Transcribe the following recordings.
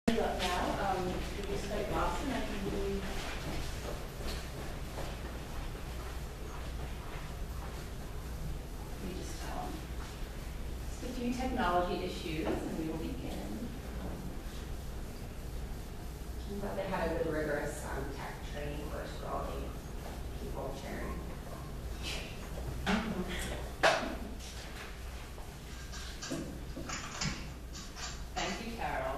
Up now, if you start Boston, I can move. You just tell them. Just a few technology issues, and we will begin. I'm glad they had a good rigorous tech training course for all the people sharing. Thank you, Carol.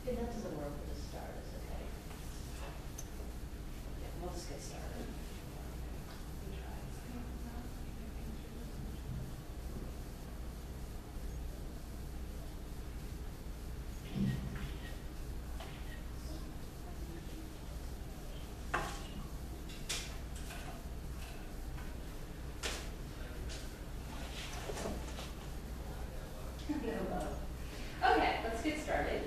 If that doesn't work, we'll just start. It's okay. Yeah, we'll just get started. Okay, let's get started.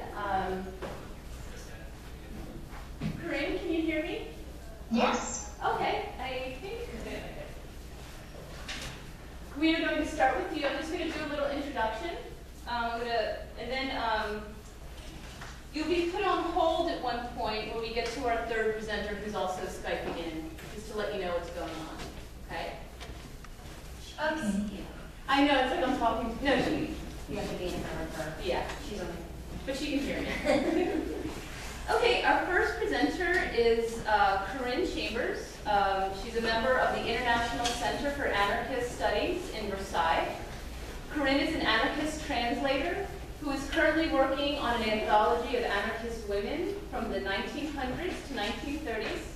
Corinne, can you hear me? Yes. Okay, I think we are going to start with you. I'm just going to do a little introduction. And then you'll be put on hold at one point when we get to our third presenter who's also Skyping in, just to let you know what's going on. Okay? Okay. I know, it's like I'm talking. No, You have to be in front of her. yeah, She's on but she can hear me. Okay, our first presenter is Corinne Chambers. She's a member of the International Center for Anarchist Studies in Versailles. Corinne is an anarchist translator who is currently working on an anthology of anarchist women from the 1900s to 1930s,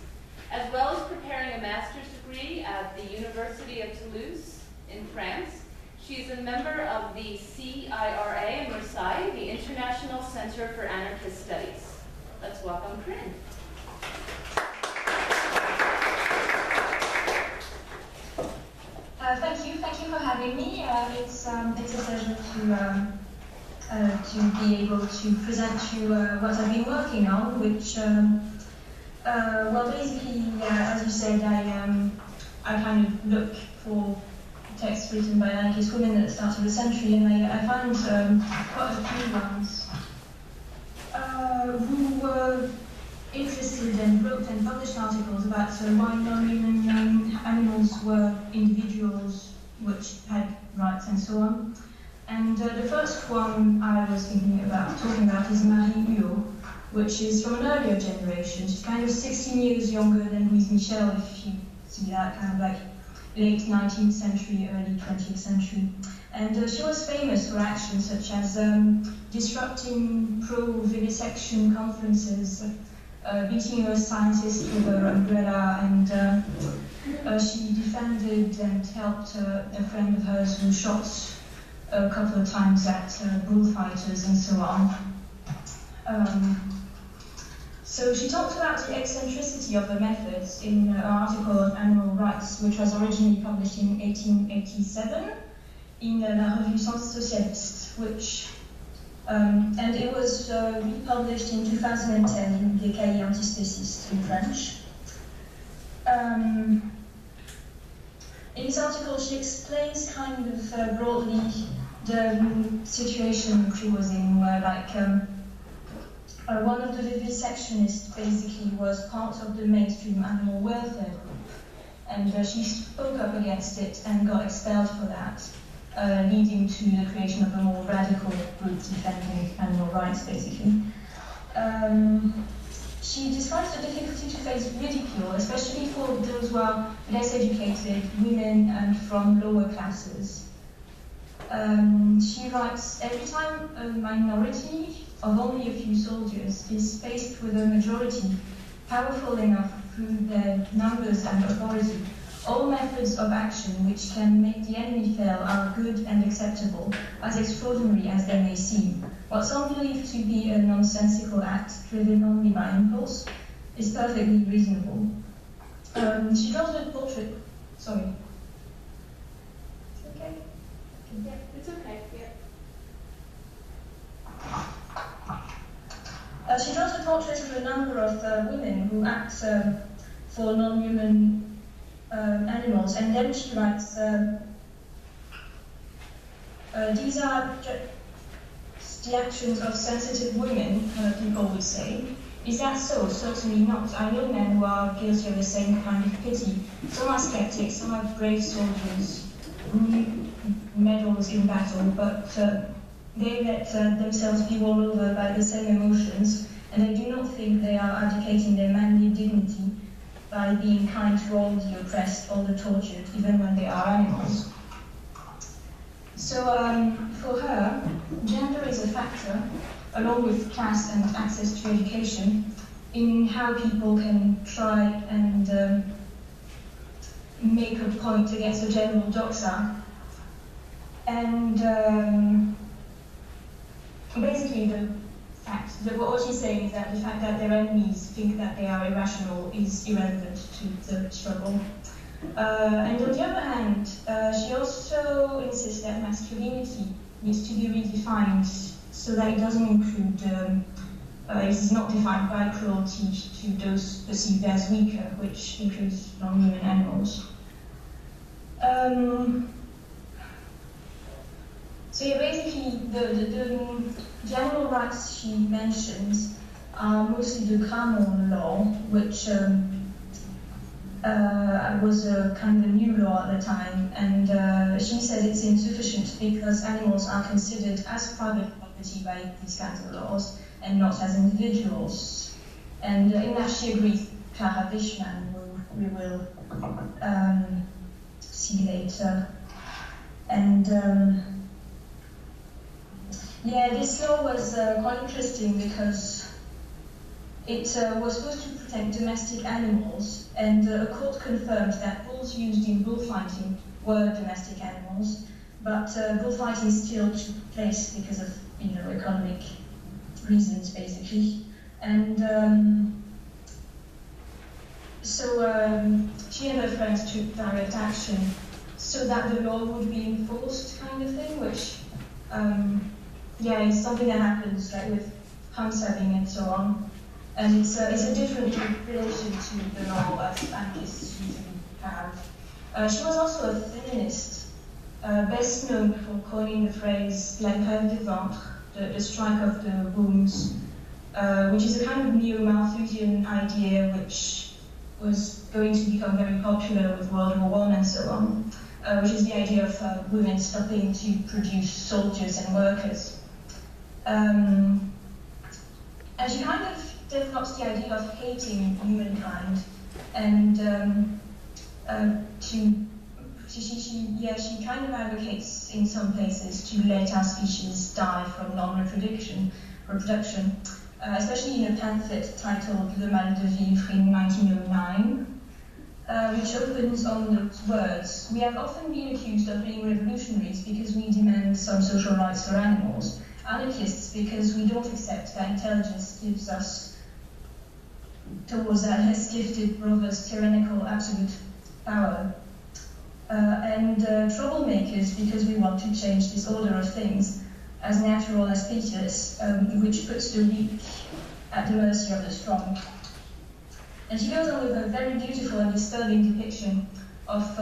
as well as preparing a master's degree at the University of Toulouse in France. She is a member of the CIRA in Versailles, the International Center for Anarchist Studies. Let's welcome Corinne. Thank you for having me. It's a pleasure to be able to present to you what I've been working on, which, well, basically, as you said, I kind of look for texts written by anarchist women at the start of the century, and I found quite a few ones who were interested and wrote and published articles about why non-human animals were individuals which had rights and so on. And the first one I was thinking about, talking about, is Marie Huot, which is from an earlier generation. She's kind of 16 years younger than Louise Michel, if you see that, kind of like late 19th century, early 20th century. And she was famous for actions such as disrupting pro-vivisection conferences, beating a scientist with her umbrella, and she defended and helped a friend of hers who shot a couple of times at bullfighters and so on. So she talked about the eccentricity of her methods in an article on animal rights, which was originally published in 1887 in La Revue Socialiste, which And it was republished in 2010 in the Cahiers Antispécistes in French. In this article, she explains kind of broadly the situation she was in, where one of the vivisectionists basically was part of the mainstream animal welfare group, and she spoke up against it and got expelled for that, leading to the creation of a more radical group defending animal rights, basically. She describes the difficulty to face ridicule, especially for those who are less educated, women, and from lower classes. She writes, every time a minority of only a few soldiers is faced with a majority powerful enough through their numbers and authority, all methods of action which can make the enemy fail are good and acceptable, as extraordinary as they may seem. What some believe to be a nonsensical act driven only by impulse is perfectly reasonable. She draws a portrait. Sorry. Okay? Yeah, it's okay. Yeah. She draws a portrait of a number of women who act for non-human animals, and then she writes, these are the actions of sensitive women, people would say. Is that so? Certainly not. I know men who are guilty of the same kind of pity. Some are skeptics, some are brave soldiers, medals in battle, but they let themselves be won over by the same emotions, and they do not think they are abdicating their manly dignity by being kind to all the oppressed, all the tortured, even when they are animals. So for her, gender is a factor, along with class and access to education, in how people can try and make a point against a general doxa. And basically the fact that what she's saying is that the fact that their enemies think that they are irrational is irrelevant to the struggle. And on the other hand, she also insists that masculinity needs to be redefined so that it doesn't include, it is not defined by cruelty to those perceived as weaker, which includes non-human animals. So yeah, basically, the general rights she mentions are mostly the Cramont law, which was a kind of a new law at the time, and she said it's insufficient because animals are considered as private property by these kinds of laws and not as individuals. And in that she agrees with Clara Wichmann, who we will see later. And yeah, this law was quite interesting because it was supposed to protect domestic animals, and a court confirmed that bulls used in bullfighting were domestic animals, but bullfighting still took place because of, economic reasons, basically. And so she and her friends took direct action so that the law would be enforced, kind of thing, which, yeah, it's something that happens like with hunt having and so on. And it's a different relation to the law as anarchists usually have. She was also a feminist, best known for coining the phrase la grève du ventre, the strike of the wombs, which is a kind of neo-Malthusian idea which was going to become very popular with World War I and so on, which is the idea of women stopping to produce soldiers and workers. And she kind of develops the idea of hating humankind, and she kind of advocates in some places to let our species die from non-reproduction, especially in a pamphlet titled Le Mal de Vivre in 1909, which opens on those words: "We have often been accused of being revolutionaries because we demand some social rights for animals, anarchists because we don't accept that intelligence gives us towards our less gifted brothers tyrannical absolute power, and troublemakers because we want to change this order of things. as natural as speechless, which puts the weak at the mercy of the strong. And she goes on with a very beautiful and disturbing depiction of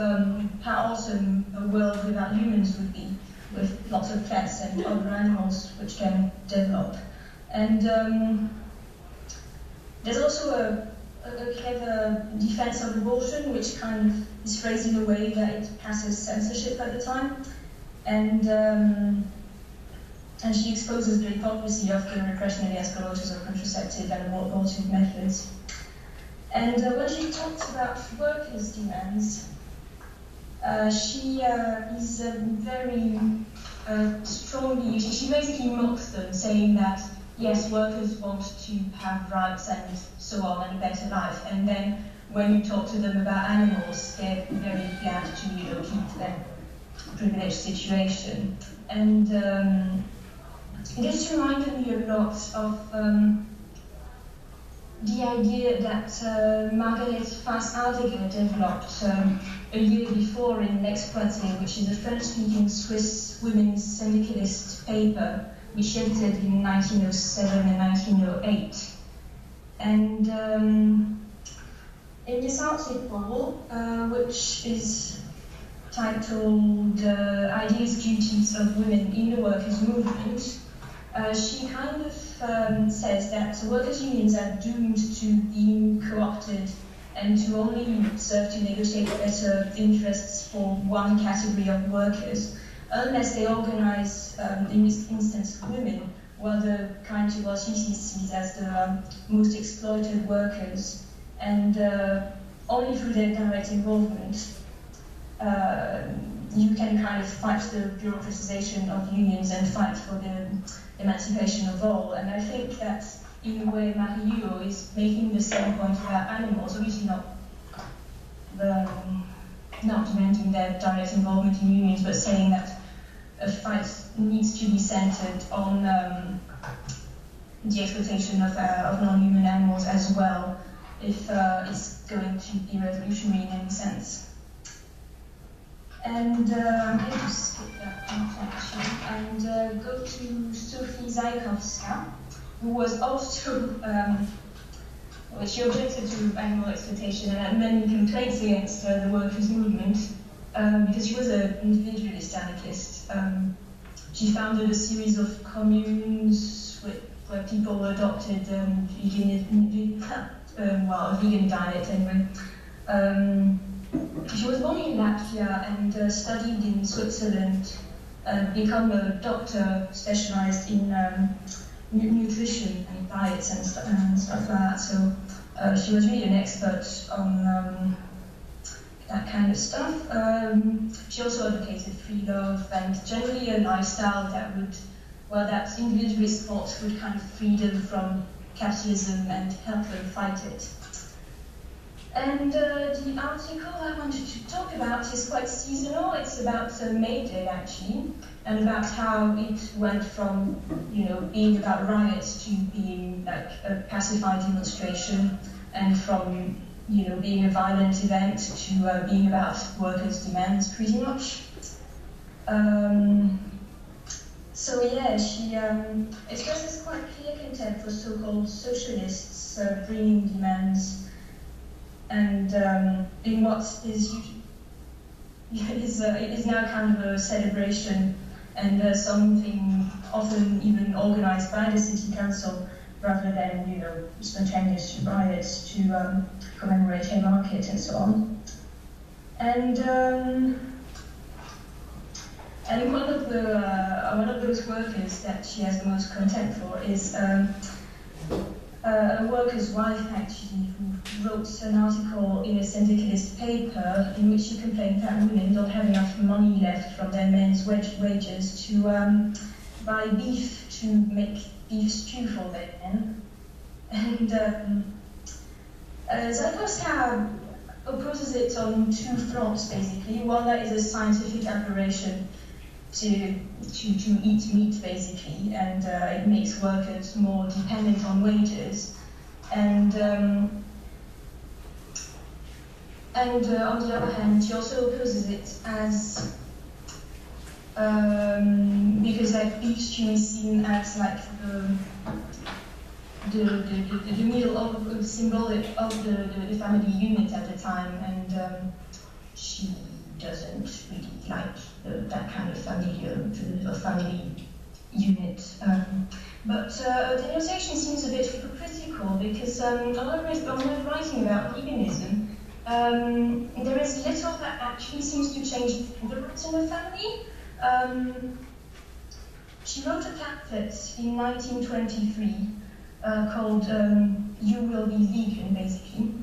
how awesome a world without humans would be, with lots of plants and other animals which can develop. And there's also a clever defense of abortion, which kind of is phrased in a way that it passes censorship at the time. And she exposes the hypocrisy of the repression against promoters of contraceptive and abortive methods. And when she talks about workers' demands, she is very strongly, she basically mocks them, saying that, yes, workers want to have rights and so on, and a better life. And then when you talk to them about animals, they're very glad to keep their privileged situation. And this reminded me a lot of the idea that Margaret Fass-Ardegger developed a year before in L'Exploité, which is a French-speaking Swiss women's syndicalist paper, which edited in 1907 and 1908. And in this article, which is titled Ideas, Duties of Women in the Workers' Movement, she kind of says that workers' unions are doomed to being co-opted and to only serve to negotiate better interests for one category of workers, unless they organize, in this instance, women, were the kind she sees as the most exploited workers, and only through their direct involvement you can kind of fight the bureaucratization of unions and fight for the emancipation of all. And I think that in a way Mariu is making the same point about animals, obviously not demanding their direct involvement in unions, but saying that a fight needs to be centered on the exploitation of non-human animals as well, if it's going to be revolutionary in any sense. And I'm going to skip that part actually, and go to Sophie Zajkowska, who was also, she objected to animal exploitation and had many complaints against the workers' movement because she was an individualist anarchist. She founded a series of communes where people adopted a vegan diet anyway. She was born in Latvia and studied in Switzerland, become a doctor specialized in nutrition and diets and stuff like that. So she was really an expert on that kind of stuff. She also advocated free love and generally a lifestyle that that individualist thoughts would kind of free them from capitalism and help them fight it. And the article I wanted to talk about is quite seasonal. It's about May Day actually, and about how it went from being about riots to being like a pacified demonstration, and from being a violent event to being about workers' demands pretty much. So yeah, she expresses quite clear contempt for so-called socialists bringing demands. And in what is now kind of a celebration and something often even organized by the city council rather than spontaneous riots to commemorate Haymarket and so on. And one of those workers that she has the most contempt for is a worker's wife, actually, who wrote an article in a syndicalist paper in which she complained that women don't have enough money left from their men's wages to buy beef to make beef stew for their men. And Zajkowska opposes it on two fronts, basically. One that is a scientific aberration to eat meat, basically, and it makes workers more dependent on wages. And on the other hand, she also opposes it as because like beef stew is seen as like the middle of the symbolic of the family unit at the time, and she doesn't really like that kind of family unit. But the notation seems a bit hypocritical because a lot of writing about veganism, there is little that actually seems to change the rights in the family. She wrote a pamphlet in 1923 called You Will Be Vegan, basically.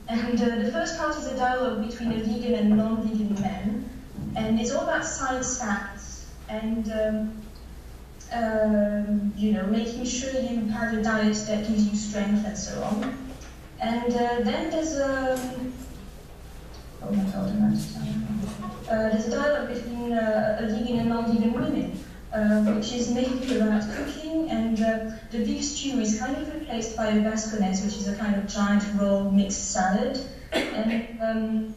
And the first part is a dialogue between a vegan and non-vegan men, and it's all about science facts and you know, making sure you have a diet that gives you strength and so on. And then there's oh my god, I'm out of time. There's a dialogue between a vegan and non-vegan women, which is mainly about cooking, and the beef stew is kind of replaced by a basconet, which is a kind of giant raw mixed salad. And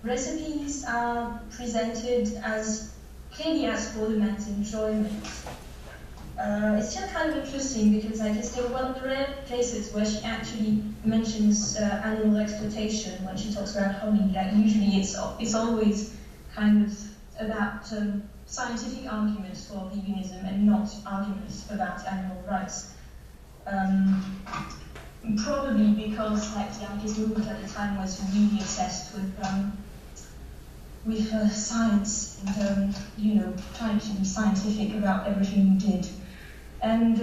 recipes are presented as clearly as for the man's enjoyment. It's still kind of interesting because I guess they're one of the rare places where she actually mentions animal exploitation when she talks about honey. Like usually it's always kind of about scientific arguments for veganism and not arguments about animal rights. Probably because like the anarchist movement at the time was really obsessed with science and you know, trying to be scientific about everything you did. And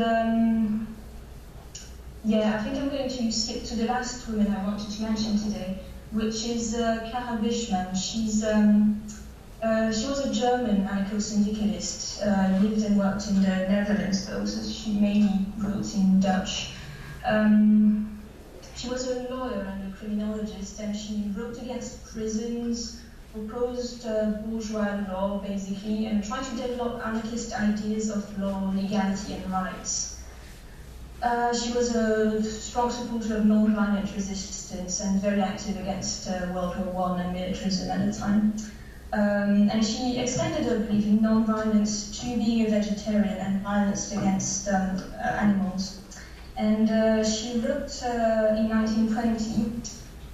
yeah, I think I'm going to skip to the last woman I wanted to mention today, which is Clara Wichmann. She was a German anarcho-syndicalist, lived and worked in the Netherlands though, so she mainly wrote in Dutch. She was a lawyer and a criminologist, and she wrote against prisons, proposed bourgeois law, basically, and tried to develop anarchist ideas of law, legality, and rights. She was a strong supporter of non-violent resistance and very active against World War I and militarism at the time. And she extended her belief in non-violence to being a vegetarian and violence against animals. And she wrote in 1920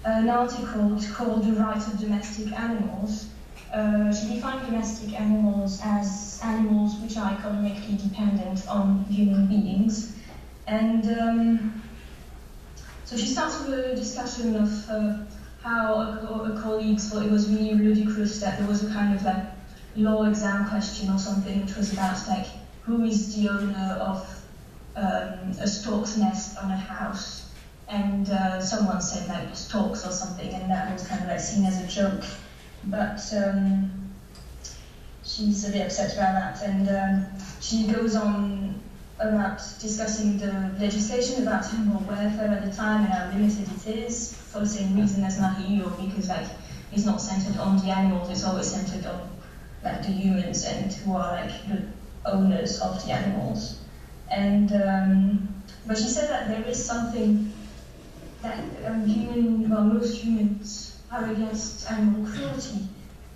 an article called The Right of Domestic Animals. She defined domestic animals as animals which are economically dependent on human beings. And so she starts with a discussion of how her colleagues thought it was really ludicrous that there was a kind of like law exam question or something which was about like who is the owner of a stork's nest on a house. And someone said like storks or something, and that was kind of like seen as a joke. But she's a bit upset about that, and she goes on about discussing the legislation about animal welfare at the time and how limited it is, for the same reason as Marie, or because like it's not centered on the animals, it's always centered on like the humans and who are like the owners of the animals. And but she said that there is something that most humans are against animal cruelty.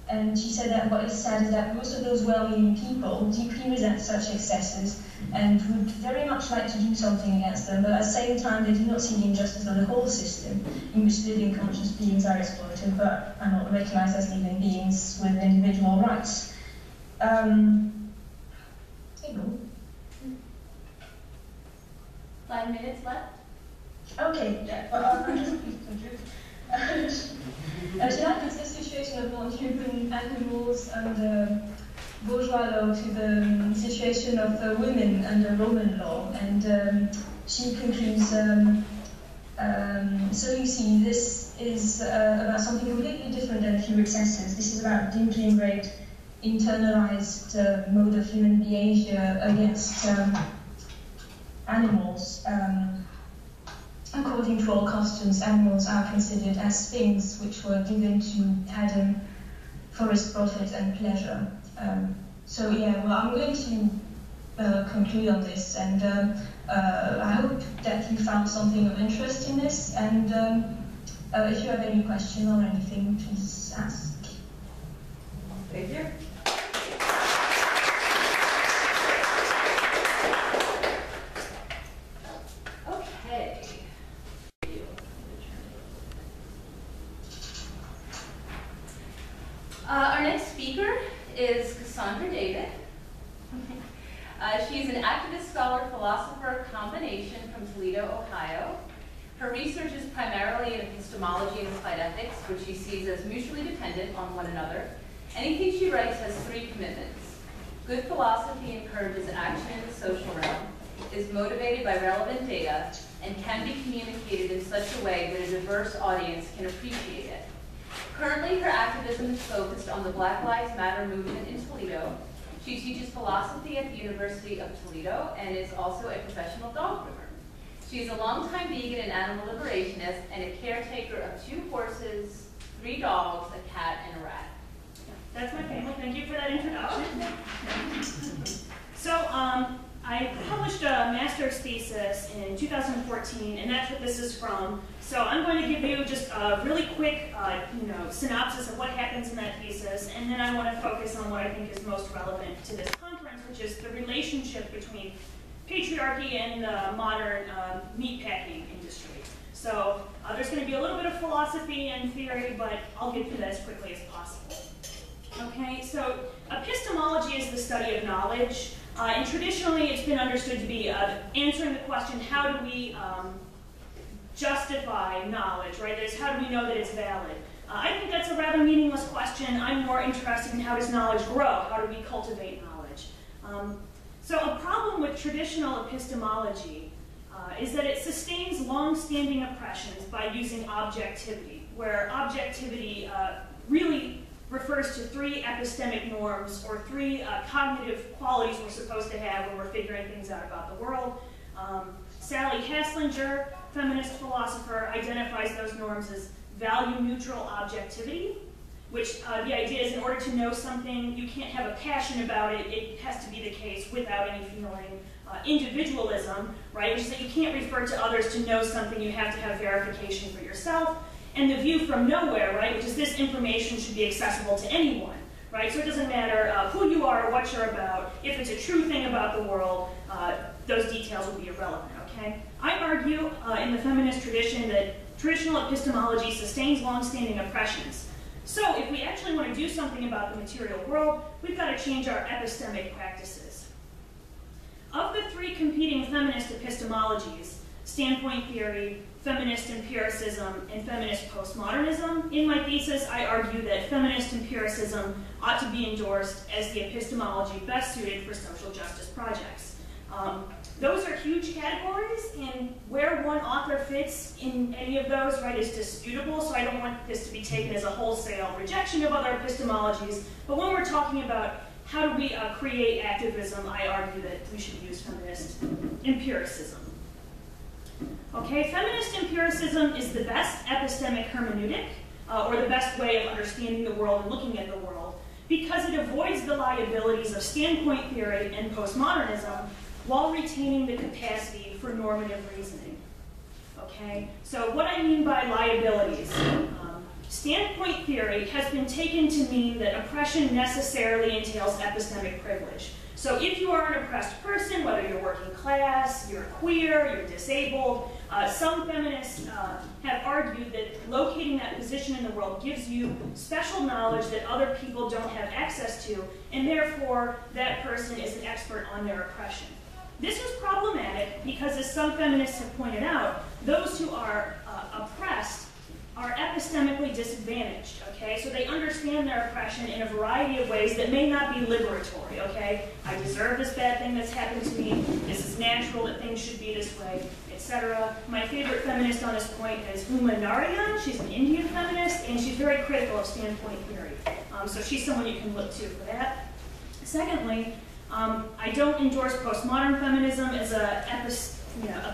And she said that what is sad is that most of those well-meaning people deeply resent such excesses and would very much like to do something against them, but at the same time they do not see the injustice of the whole system in which living conscious beings are exploited but are not recognized as living beings with individual rights. Hey, 5 minutes left. Okay, yeah, but I'm just it's the situation of non-human animals under bourgeois law to the situation of women under Roman law, and she concludes, so you see, this is about something completely different than pure excesses. This is about deeply ingrained, internalized mode of human behavior against animals. According to all customs, animals are considered as things which were given to Adam for his profit and pleasure. So yeah, well, I'm going to conclude on this, and I hope that you found something of interest in this, and if you have any question or anything, please ask. Thank you. Our next speaker is Cassandra David. She's an activist, scholar, philosopher combination from Toledo, Ohio. Her research is primarily in epistemology and applied ethics, which she sees as mutually dependent on one another. Anything she writes has three commitments. Good philosophy encourages action in the social realm, is motivated by relevant data, and can be communicated in such a way that a diverse audience can appreciate it. Currently, her activism is focused on the Black Lives Matter movement in Toledo. She teaches philosophy at the University of Toledo and is also a professional dog groomer. She is a longtime vegan and animal liberationist and a caretaker of 2 horses, 3 dogs, a cat, and a rat. That's my family. Thank you for that introduction. So I published a master's thesis in 2014, and that's what this is from. So I'm going to give you just a really quick synopsis of what happens in that thesis, and then I want to focus on what I think is most relevant to this conference, which is the relationship between patriarchy and the modern meatpacking industry. So there's going to be a little bit of philosophy and theory, but I'll get through that as quickly as possible. Okay, so epistemology is the study of knowledge, and traditionally it's been understood to be answering the question, how do we justify knowledge, right? That is, how do we know that it's valid? I think that's a rather meaningless question. I'm more interested in how does knowledge grow? How do we cultivate knowledge? So a problem with traditional epistemology is that it sustains long-standing oppressions by using objectivity, where objectivity really refers to 3 epistemic norms or 3 cognitive qualities we're supposed to have when we're figuring things out about the world. Sally Haslinger, feminist philosopher, identifies those norms as value-neutral objectivity, which the idea is in order to know something, you can't have a passion about it. It has to be the case without any feeling. Individualism, right, which is that you can't refer to others to know something. You have to have verification for yourself. And the view from nowhere, right, which is this information should be accessible to anyone, right? So it doesn't matter who you are or what you're about. If it's a true thing about the world, those details will be irrelevant, okay? I argue in the feminist tradition that traditional epistemology sustains long-standing oppressions. So if we actually want to do something about the material world, we've got to change our epistemic practices. Of the 3 competing feminist epistemologies, standpoint theory, feminist empiricism, and feminist postmodernism, in my thesis I argue that feminist empiricism ought to be endorsed as the epistemology best suited for social justice projects. Those are huge categories, and where one author fits in any of those, right, is disputable, so I don't want this to be taken as a wholesale rejection of other epistemologies, but when we're talking about how do we create activism, I argue that we should use feminist empiricism. Okay, feminist empiricism is the best epistemic hermeneutic, or the best way of understanding the world and looking at the world, because it avoids the liabilities of standpoint theory and postmodernism while retaining the capacity for normative reasoning. Okay, so what I mean by liabilities. Standpoint theory has been taken to mean that oppression necessarily entails epistemic privilege. So if you are an oppressed person, whether you're working class, you're queer, you're disabled, some feminists have argued that locating that position in the world gives you special knowledge that other people don't have access to, and therefore that person is an expert on their oppression. This is problematic because, as some feminists have pointed out, those who are oppressed are epistemically disadvantaged, okay? So they understand their oppression in a variety of ways that may not be liberatory, okay? I deserve this bad thing that's happened to me, this is natural that things should be this way, etc. My favorite feminist on this point is Uma Narayan. She's an Indian feminist, and she's very critical of standpoint theory. So she's someone you can look to for that. Secondly, I don't endorse postmodern feminism as a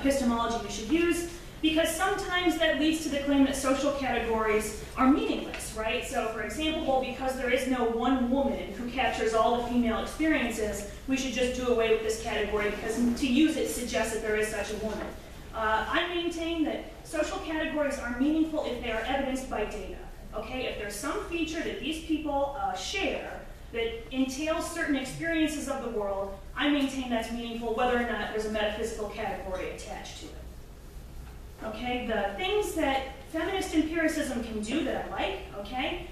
epistemology we should use, because sometimes that leads to the claim that social categories are meaningless, right? So for example, because there is no one woman who captures all the female experiences, we should just do away with this category because to use it suggests that there is such a woman. I maintain that social categories are meaningful if they are evidenced by data, okay? If there's some feature that these people share that entails certain experiences of the world, I maintain that's meaningful whether or not there's a metaphysical category attached to it. Okay, the things that feminist empiricism can do that I like, okay?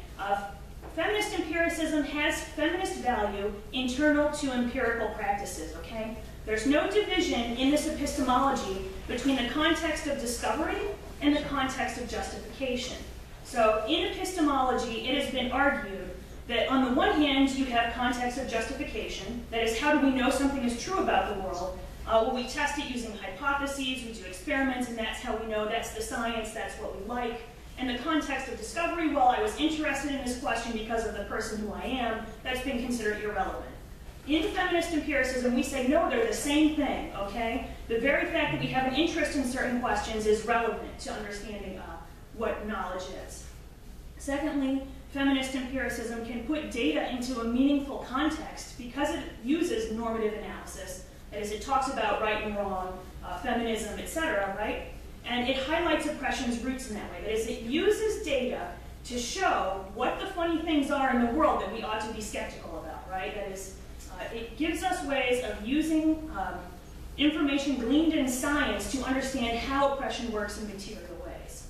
feminist empiricism has feminist value internal to empirical practices, okay? There's no division in this epistemology between the context of discovery and the context of justification. So in epistemology, it has been argued that on the one hand, you have context of justification, that is, how do we know something is true about the world? Well, we test it using hypotheses, we do experiments, and that's how we know that's the science, that's what we like. And the context of discovery, well, I was interested in this question because of the person who I am, that's been considered irrelevant. In feminist empiricism, we say, no, they're the same thing, okay? The very fact that we have an interest in certain questions is relevant to understanding what knowledge is. Secondly, feminist empiricism can put data into a meaningful context because it uses normative analysis. That is, it talks about right and wrong, feminism, etc., right? And it highlights oppression's roots in that way. That is, it uses data to show what the funny things are in the world that we ought to be skeptical about, right? That is, it gives us ways of using information gleaned in science to understand how oppression works in material ways.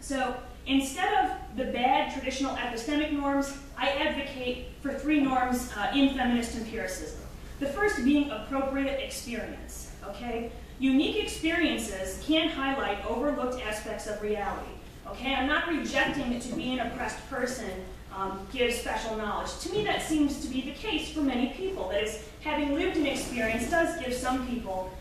So instead of the bad traditional epistemic norms, I advocate for 3 norms in feminist empiricism. The first being appropriate experience, okay? Unique experiences can highlight overlooked aspects of reality, okay? I'm not rejecting that to be an oppressed person gives special knowledge. To me, that seems to be the case for many people. That is, having lived an experience does give some people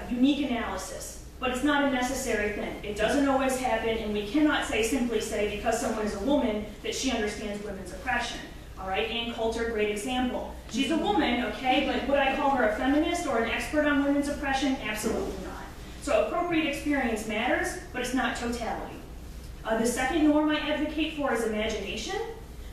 unique analysis, but it's not a necessary thing. It doesn't always happen, and we cannot simply say because someone is a woman that she understands women's oppression. All right, Ann Coulter, great example. She's a woman, okay, but would I call her a feminist or an expert on women's oppression? Absolutely not. So appropriate experience matters, but it's not totality. The second norm I advocate for is imagination.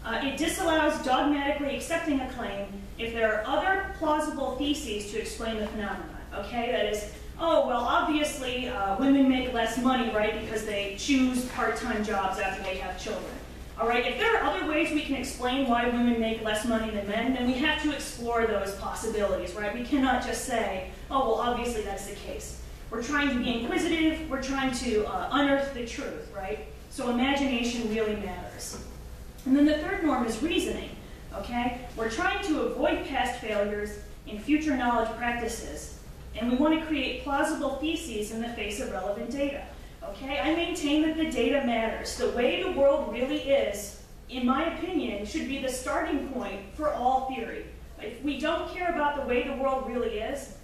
It disallows dogmatically accepting a claim if there are other plausible theses to explain the phenomenon, okay? That is, oh, well, obviously women make less money, right, because they choose part-time jobs after they have children. All right, if there are other ways we can explain why women make less money than men, then we have to explore those possibilities, right? We cannot just say, oh, well, obviously that's the case. We're trying to be inquisitive, we're trying to unearth the truth, right? So imagination really matters. And then the third norm is reasoning, okay? We're trying to avoid past failures in future knowledge practices, and we want to create plausible theses in the face of relevant data. Okay, I maintain that the data matters. The way the world really is, in my opinion, should be the starting point for all theory. If we don't care about the way the world really is,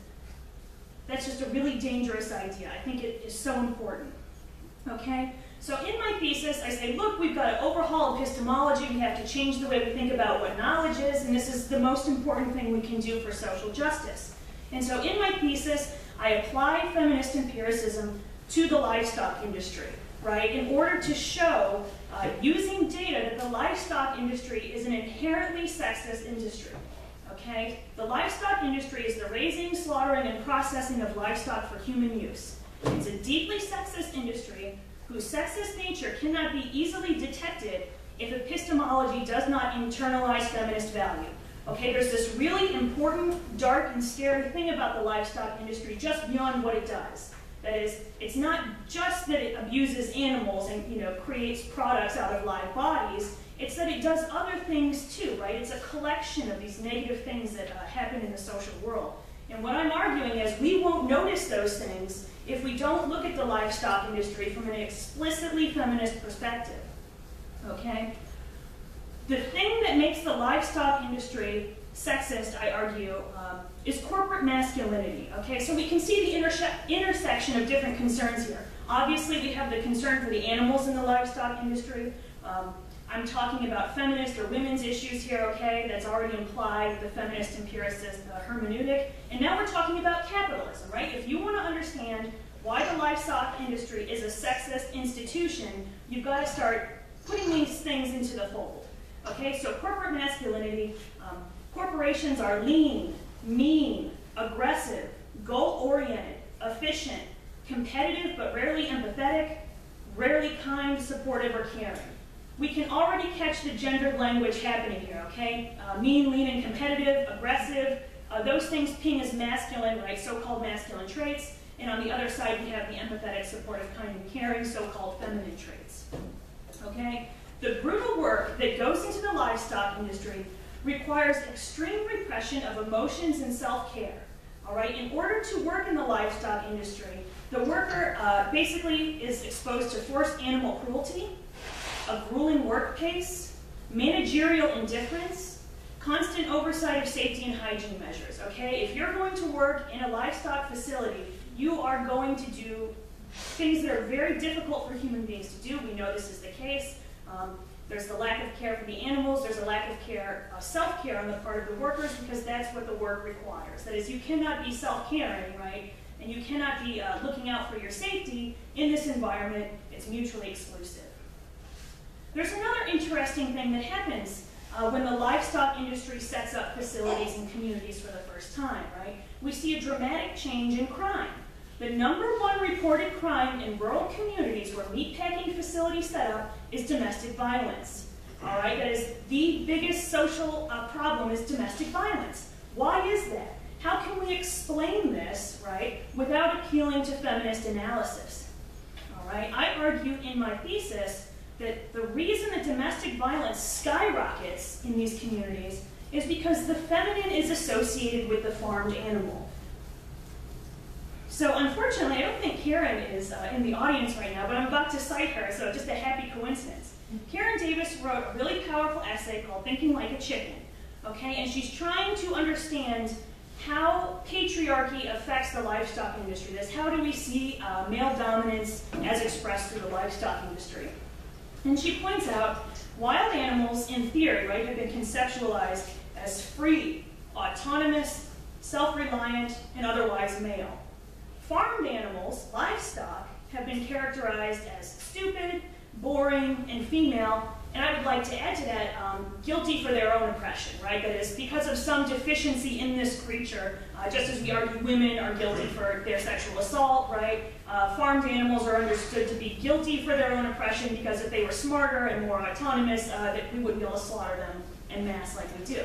that's just a really dangerous idea. I think it is so important. Okay, so in my thesis, I say, look, we've got to overhaul epistemology. We have to change the way we think about what knowledge is, and this is the most important thing we can do for social justice. And so in my thesis, I apply feminist empiricism to the livestock industry, right, in order to show, using data, that the livestock industry is an inherently sexist industry, okay? The livestock industry is the raising, slaughtering, and processing of livestock for human use. It's a deeply sexist industry whose sexist nature cannot be easily detected if epistemology does not internalize feminist value. Okay, there's this really important, dark, and scary thing about the livestock industry just beyond what it does. That is, it's not just that it abuses animals and, creates products out of live bodies. It's that it does other things too, right? It's a collection of these negative things that happen in the social world. And what I'm arguing is we won't notice those things if we don't look at the livestock industry from an explicitly feminist perspective. Okay? The thing that makes the livestock industry sexist, I argue, is corporate masculinity. Okay, so we can see the intersection of different concerns here. Obviously, we have the concern for the animals in the livestock industry. I'm talking about feminist or women's issues here, okay? That's already implied with the feminist empiricist hermeneutic. And now we're talking about capitalism, right? If you want to understand why the livestock industry is a sexist institution, you've got to start putting these things into the fold. Okay, so corporate masculinity, corporations are lean, mean, aggressive, goal-oriented, efficient, competitive but rarely empathetic, rarely kind, supportive, or caring. We can already catch the gendered language happening here, okay? Mean, lean, and competitive, aggressive, those things ping as masculine, right? So-called masculine traits. And on the other side, we have the empathetic, supportive, kind, and caring, so-called feminine traits. Okay? The brutal work that goes into the livestock industry requires extreme repression of emotions and self-care. All right, in order to work in the livestock industry, the worker basically is exposed to forced animal cruelty, a grueling work pace, managerial indifference, constant oversight of safety and hygiene measures, okay? If you're going to work in a livestock facility, you are going to do things that are very difficult for human beings to do. We know this is the case. There's the lack of care for the animals. There's a lack of care, self-care on the part of the workers, because that's what the work requires. That is, you cannot be self-caring, right? And you cannot be looking out for your safety in this environment. It's mutually exclusive. There's another interesting thing that happens when the livestock industry sets up facilities and communities for the first time, right? We see a dramatic change in crime. The #1 reported crime in rural communities where meatpacking facilities set up is domestic violence. All right, that is the biggest social problem is domestic violence. Why is that? How can we explain this, right, without appealing to feminist analysis? All right, I argue in my thesis that the reason that domestic violence skyrockets in these communities is because the feminine is associated with the farmed animal. So unfortunately, I don't think Karen is in the audience right now, but I'm about to cite her, so just a happy coincidence. Karen Davis wrote a really powerful essay called Thinking Like a Chicken, okay? And she's trying to understand how patriarchy affects the livestock industry. That's how do we see male dominance as expressed through the livestock industry. And she points out wild animals, in theory, right, have been conceptualized as free, autonomous, self-reliant, and otherwise male. Farmed animals, livestock, have been characterized as stupid, boring, and female, and I would like to add to that, guilty for their own oppression, right? That is, because of some deficiency in this creature, just as we argue women are guilty for their sexual assault, right? Farmed animals are understood to be guilty for their own oppression because if they were smarter and more autonomous, that we wouldn't be able to slaughter them en masse like we do,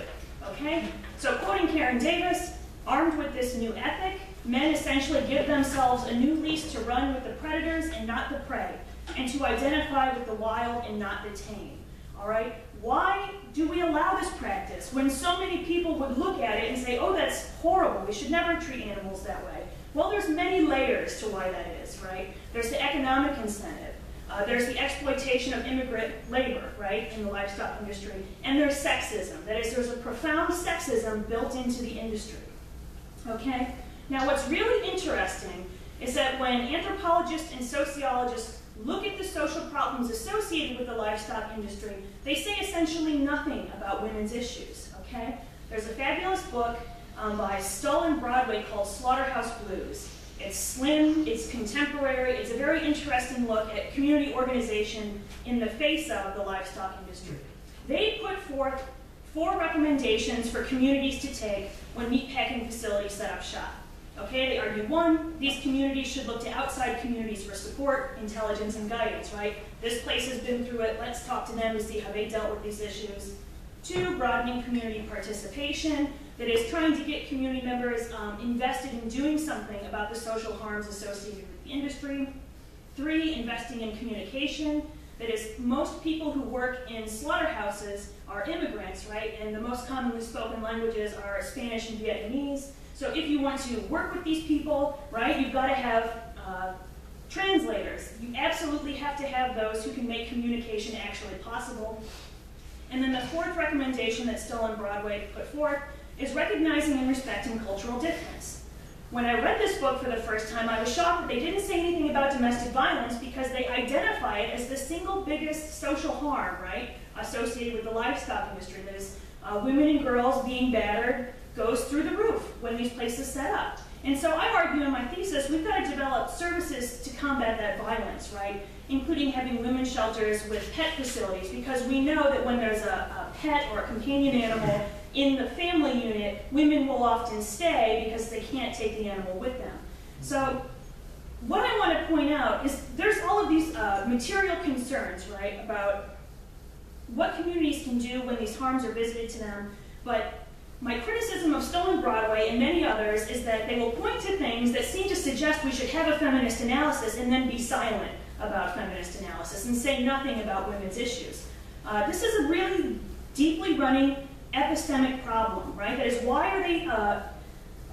okay? So quoting Karen Davis, armed with this new ethic, men essentially give themselves a new leash to run with the predators and not the prey, and to identify with the wild and not the tame. All right? Why do we allow this practice when so many people would look at it and say, oh, that's horrible, we should never treat animals that way? Well, there's many layers to why that is, right? There's the economic incentive. There's the exploitation of immigrant labor, right, in the livestock industry. And there's sexism. That is, there's a profound sexism built into the industry. Okay? Now, what's really interesting is that when anthropologists and sociologists look at the social problems associated with the livestock industry, they say essentially nothing about women's issues, okay? There's a fabulous book by Stoll and Broadway called Slaughterhouse Blues. It's slim, it's contemporary, it's a very interesting look at community organization in the face of the livestock industry. They put forth 4 recommendations for communities to take when meatpacking facilities set up shop. Okay, they argue 1, these communities should look to outside communities for support, intelligence, and guidance, right? This place has been through it, let's talk to them to see how they dealt with these issues. 2, broadening community participation, that is trying to get community members invested in doing something about the social harms associated with the industry. 3, investing in communication, that is most people who work in slaughterhouses are immigrants, right? And the most commonly spoken languages are Spanish and Vietnamese. So if you want to work with these people, right, you've got to have translators. You absolutely have to have those who can make communication actually possible. And then the 4th recommendation that Stoll and Broadway put forth is recognizing and respecting cultural difference. When I read this book for the first time, I was shocked that they didn't say anything about domestic violence because they identify it as the single biggest social harm, right, associated with the livestock industry. That is, women and girls being battered goes through the roof when these places set up. And so I argue in my thesis, we've got to develop services to combat that violence, right? Including having women's shelters with pet facilities, because we know that when there's a pet or a companion animal in the family unit, women will often stay because they can't take the animal with them. So what I want to point out is there's all of these material concerns, right, about what communities can do when these harms are visited to them, but my criticism of Stoll and Broadway and many others is that they will point to things that seem to suggest we should have a feminist analysis and then be silent about feminist analysis and say nothing about women's issues. This is a really deeply running epistemic problem, right? That is, why are they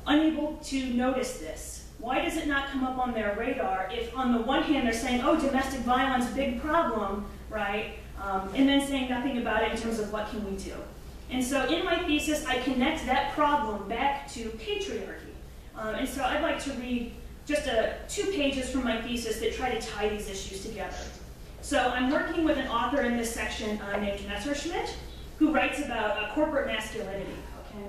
unable to notice this? Why does it not come up on their radar if on the one hand they're saying, oh, domestic violence, big problem, right? And then saying nothing about it in terms of what can we do? And so in my thesis, I connect that problem back to patriarchy. And so I'd like to read just 2 pages from my thesis that try to tie these issues together. So I'm working with an author in this section named Messerschmidt, who writes about corporate masculinity. Okay?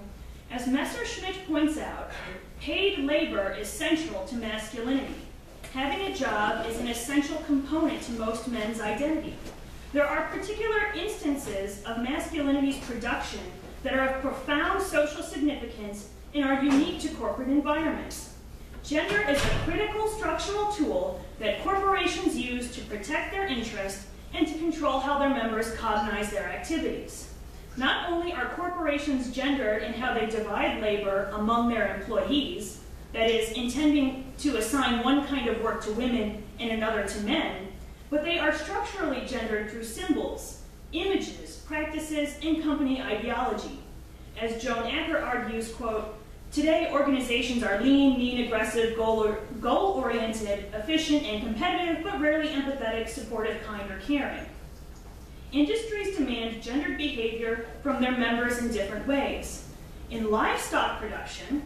As Messerschmidt points out, paid labor is central to masculinity. Having a job is an essential component to most men's identity. There are particular instances of masculinity's production that are of profound social significance and are unique to corporate environments. Gender is a critical structural tool that corporations use to protect their interests and to control how their members cognize their activities. Not only are corporations gendered in how they divide labor among their employees, that is, intending to assign one kind of work to women and another to men, but they are structurally gendered through symbols, images, practices, and company ideology. As Joan Acker argues, quote, today organizations are lean, mean, aggressive, goal-oriented, efficient, and competitive, but rarely empathetic, supportive, kind, or caring. Industries demand gendered behavior from their members in different ways. In livestock production,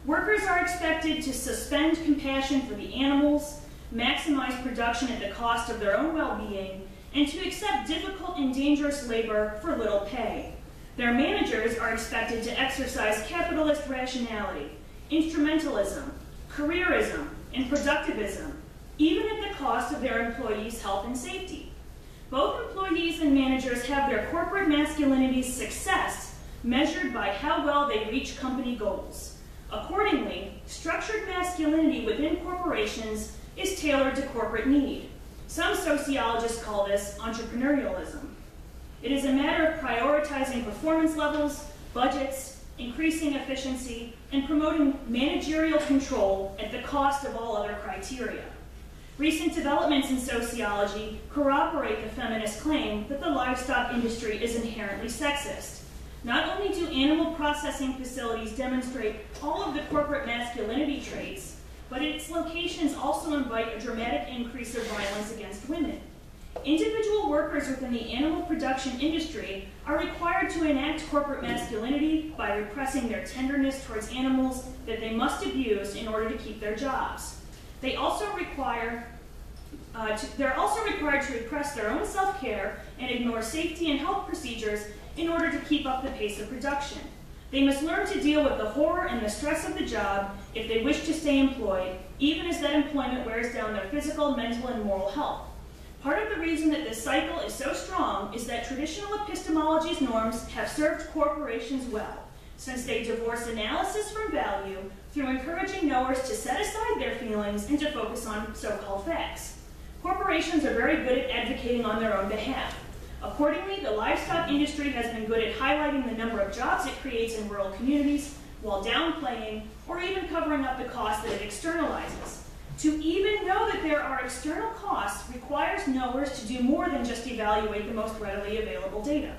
workers are expected to suspend compassion for the animals, maximize production at the cost of their own well-being, and to accept difficult and dangerous labor for little pay. Their managers are expected to exercise capitalist rationality, instrumentalism, careerism, and productivism, even at the cost of their employees' health and safety. Both employees and managers have their corporate masculinity's success measured by how well they reach company goals. Accordingly, structured masculinity within corporations is tailored to corporate need. Some sociologists call this entrepreneurialism. It is a matter of prioritizing performance levels, budgets, increasing efficiency, and promoting managerial control at the cost of all other criteria. Recent developments in sociology corroborate the feminist claim that the livestock industry is inherently sexist. Not only do animal processing facilities demonstrate all of the corporate masculinity traits, but its locations also invite a dramatic increase of violence against women. Individual workers within the animal production industry are required to enact corporate masculinity by repressing their tenderness towards animals that they must abuse in order to keep their jobs. They're also required to repress their own self-care and ignore safety and health procedures in order to keep up the pace of production. They must learn to deal with the horror and the stress of the job if they wish to stay employed, even as that employment wears down their physical, mental, and moral health. Part of the reason that this cycle is so strong is that traditional epistemology's norms have served corporations well, since they divorce analysis from value through encouraging knowers to set aside their feelings and to focus on so-called facts. Corporations are very good at advocating on their own behalf. Accordingly, the livestock industry has been good at highlighting the number of jobs it creates in rural communities while downplaying or even covering up the costs that it externalizes. To even know that there are external costs requires knowers to do more than just evaluate the most readily available data.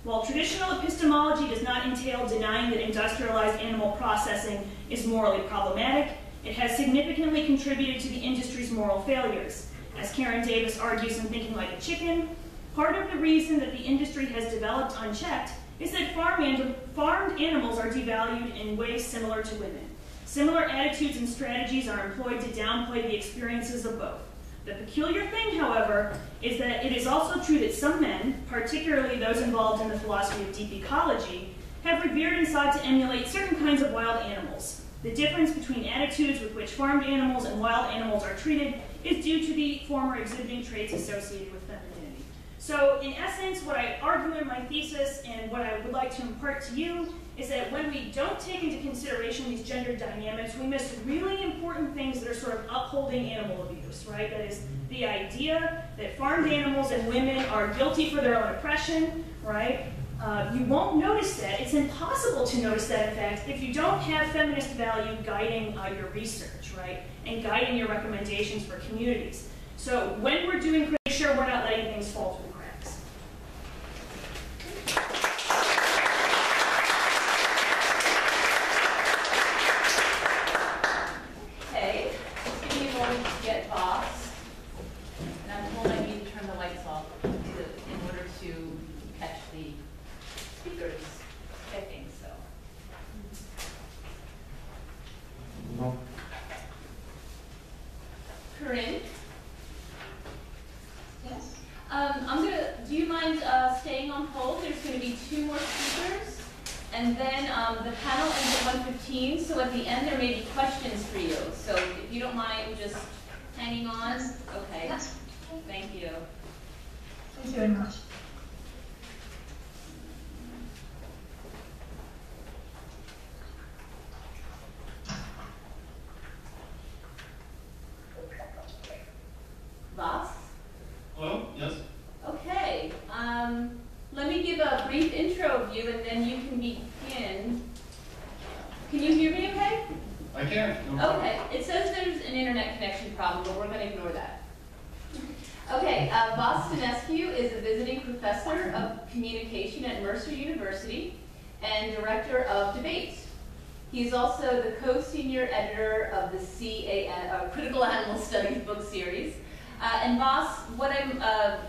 While traditional epistemology does not entail denying that industrialized animal processing is morally problematic, it has significantly contributed to the industry's moral failures. As Karen Davis argues in Thinking Like a Chicken, part of the reason that the industry has developed unchecked is that farmed animals are devalued in ways similar to women. Similar attitudes and strategies are employed to downplay the experiences of both. The peculiar thing, however, is that it is also true that some men, particularly those involved in the philosophy of deep ecology, have revered and sought to emulate certain kinds of wild animals. The difference between attitudes with which farmed animals and wild animals are treated is due to the former exhibiting traits associated with femininity. So, in essence, what I argue in my thesis and what I would like to impart to you is that when we don't take into consideration these gender dynamics, we miss really important things that are sort of upholding animal abuse, right? That is the idea that farmed animals and women are guilty for their own oppression, right? You won't notice that. It's impossible to notice that, in fact, if you don't have feminist value guiding your research, right? And guiding your recommendations for communities. So when we're doing, pretty sure we're not letting things fall through the cracks. get Voss, and I'm told I need to turn the lights off in order to catch the speakers clicking, so. Corinne? Yes? Do you mind staying on hold? There's going to be 2 more speakers, and then the panel ends at 1:15, so at the end there may be questions for you. So if you don't mind just hanging on. Okay. Yes. Thank you. Thank you very much. Voss? Hello? Yes? Okay. Let me give a brief intro of you, and then you can begin. Can you hear me okay? I can. No problem. Okay. It says there's an internet connection problem, but we're going to ignore that. Okay. Voss Stanescu is a visiting professor of communication at Mercer University and director of debate. He's also the co-senior editor of the Critical Animal Studies book series. And Voss,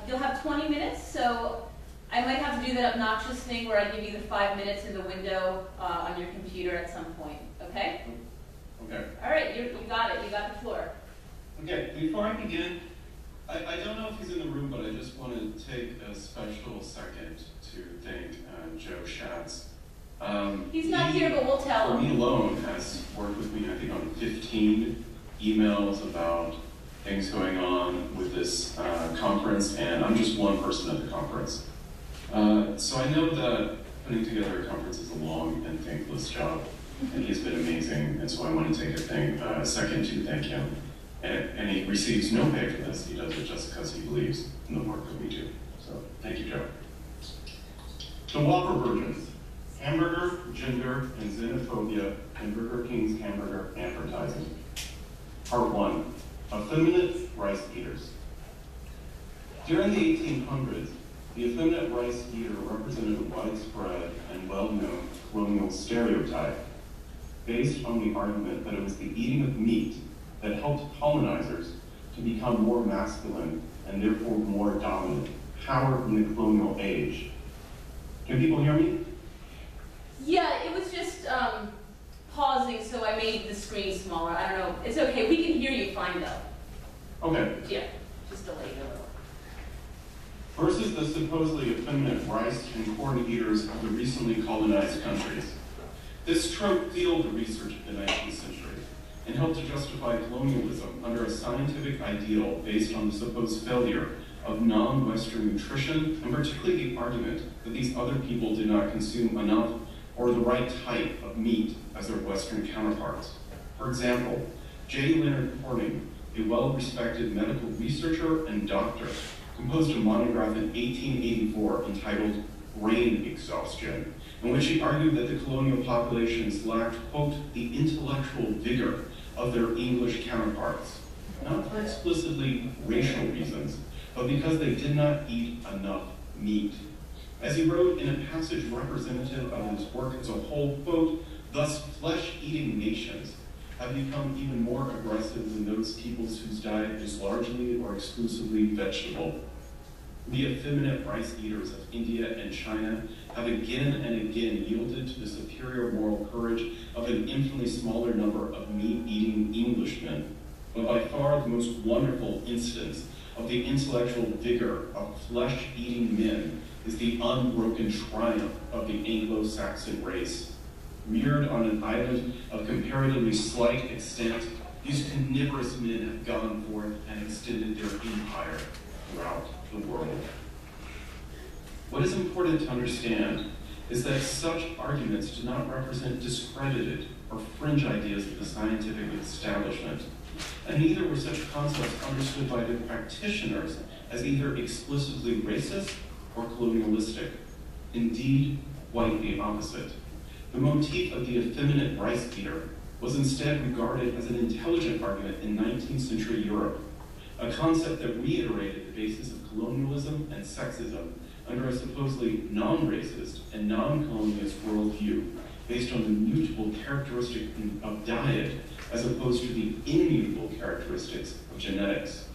you'll have 20 minutes, so I might have to do that obnoxious thing where I give you the 5 minutes in the window on your computer at some point, okay? Okay. All right, you got it. You got the floor. Okay, before I begin, I don't know if he's in the room, but I just want to take a special second to thank Joe Schatz. He's not here, but we'll tell For me him. alone, has worked with me, I think, on 15 emails about things going on with this conference, and I'm just one person at the conference. So I know that putting together a conference is a long and thankless job, and he's been amazing, and so I want to take a second to thank him. And he receives no pay for this. He does it just because he believes in the work that we do. So thank you, Joe. The Whopper versions: hamburger, gender, and xenophobia in Burger King's hamburger advertising. Part 1. Effeminate rice eaters. During the 1800s, the effeminate rice eater represented a widespread and well-known colonial stereotype based on the argument that it was the eating of meat that helped colonizers to become more masculine and therefore more dominant, power in the colonial age. Can people hear me? Yeah, it was just pausing, so I made the screen smaller. I don't know. It's okay. We can hear you fine, though. Okay. Yeah, just delayed a little. Versus the supposedly effeminate rice and corn eaters of the recently colonized countries. This trope fueled the research of the 19th century and helped to justify colonialism under a scientific ideal based on the supposed failure of non-Western nutrition, and particularly the argument that these other people did not consume enough or the right type of meat as their Western counterparts. For example, J. Leonard Corning, a well-respected medical researcher and doctor, composed a monograph in 1884 entitled Brain Exhaustion, in which he argued that the colonial populations lacked, quote, the intellectual vigor of their English counterparts, not for explicitly racial reasons, but because they did not eat enough meat. As he wrote in a passage representative of his work as a whole, quote, thus flesh-eating nations have become even more aggressive than those peoples whose diet is largely or exclusively vegetable. The effeminate rice eaters of India and China have again and again yielded to the superior moral courage of an infinitely smaller number of meat-eating Englishmen. But by far the most wonderful instance of the intellectual vigor of flesh-eating men is the unbroken triumph of the Anglo-Saxon race. Reared on an island of comparatively slight extent, these carnivorous men have gone forth and extended their empire throughout the world. What is important to understand is that such arguments do not represent discredited or fringe ideas of the scientific establishment, and neither were such concepts understood by the practitioners as either explicitly racist or colonialistic. Indeed, quite the opposite. The motif of the effeminate rice eater was instead regarded as an intelligent argument in 19th century Europe, a concept that reiterated the basis of colonialism and sexism under a supposedly non-racist and non-colonialist worldview, based on the mutable characteristic of diet as opposed to the immutable characteristics of genetics.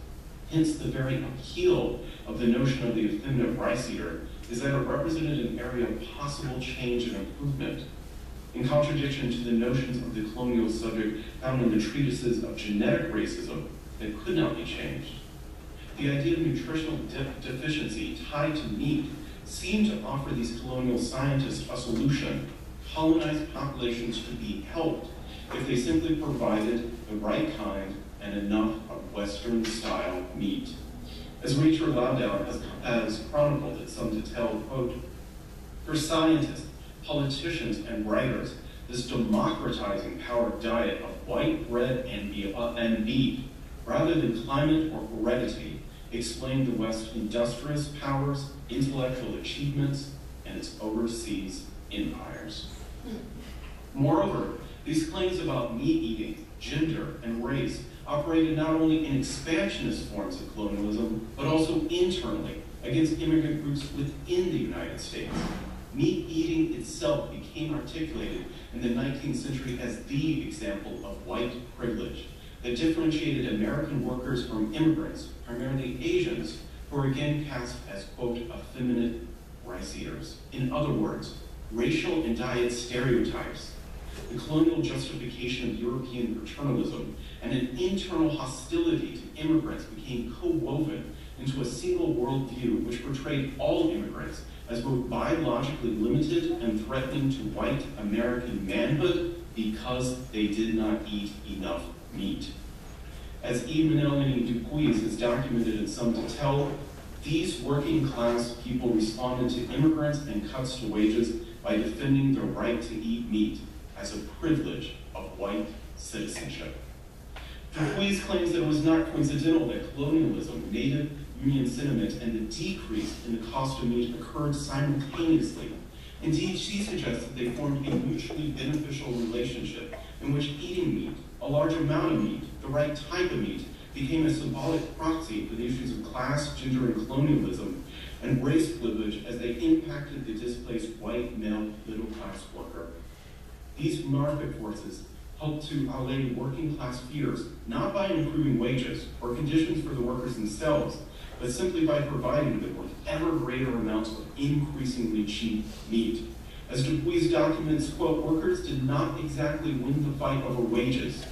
Hence, the very appeal of the notion of the effeminate rice eater is that it represented an area of possible change and improvement, in contradiction to the notions of the colonial subject found in the treatises of genetic racism that could not be changed. The idea of nutritional deficiency tied to meat seemed to offer these colonial scientists a solution. Colonized populations could be helped if they simply provided the right kind and enough of Western-style meat. As Rachel Landau has chronicled at some detail, quote, for scientists, politicians, and writers, this democratizing power diet of white bread and beef, rather than climate or heredity, explained the West's industrious powers, intellectual achievements, and its overseas empires. Moreover, these claims about meat eating, gender, and race operated not only in expansionist forms of colonialism, but also internally against immigrant groups within the United States. Meat eating itself became articulated in the 19th century as the example of white privilege that differentiated American workers from immigrants, primarily Asians, who were again cast as, quote, effeminate rice eaters. In other words, racial and diet stereotypes, the colonial justification of European paternalism, and an internal hostility to immigrants became co-woven into a single worldview which portrayed all immigrants as both biologically limited and threatening to white American manhood because they did not eat enough meat. As E. Melanie Dupuis has documented in some detail, these working class people responded to immigrants and cuts to wages by defending their right to eat meat as a privilege of white citizenship. Dupuis claims that it was not coincidental that colonialism, native Union sentiment, and the decrease in the cost of meat occurred simultaneously. Indeed, she suggests that they formed a mutually beneficial relationship in which eating meat, a large amount of meat, the right type of meat, became a symbolic proxy for the issues of class, gender, and colonialism, and race privilege as they impacted the displaced white male middle-class worker. These market forces helped to allay working class fears, not by improving wages or conditions for the workers themselves, but simply by providing them with ever greater amounts of increasingly cheap meat. As Dupuis documents, quote, workers did not exactly win the fight over wages,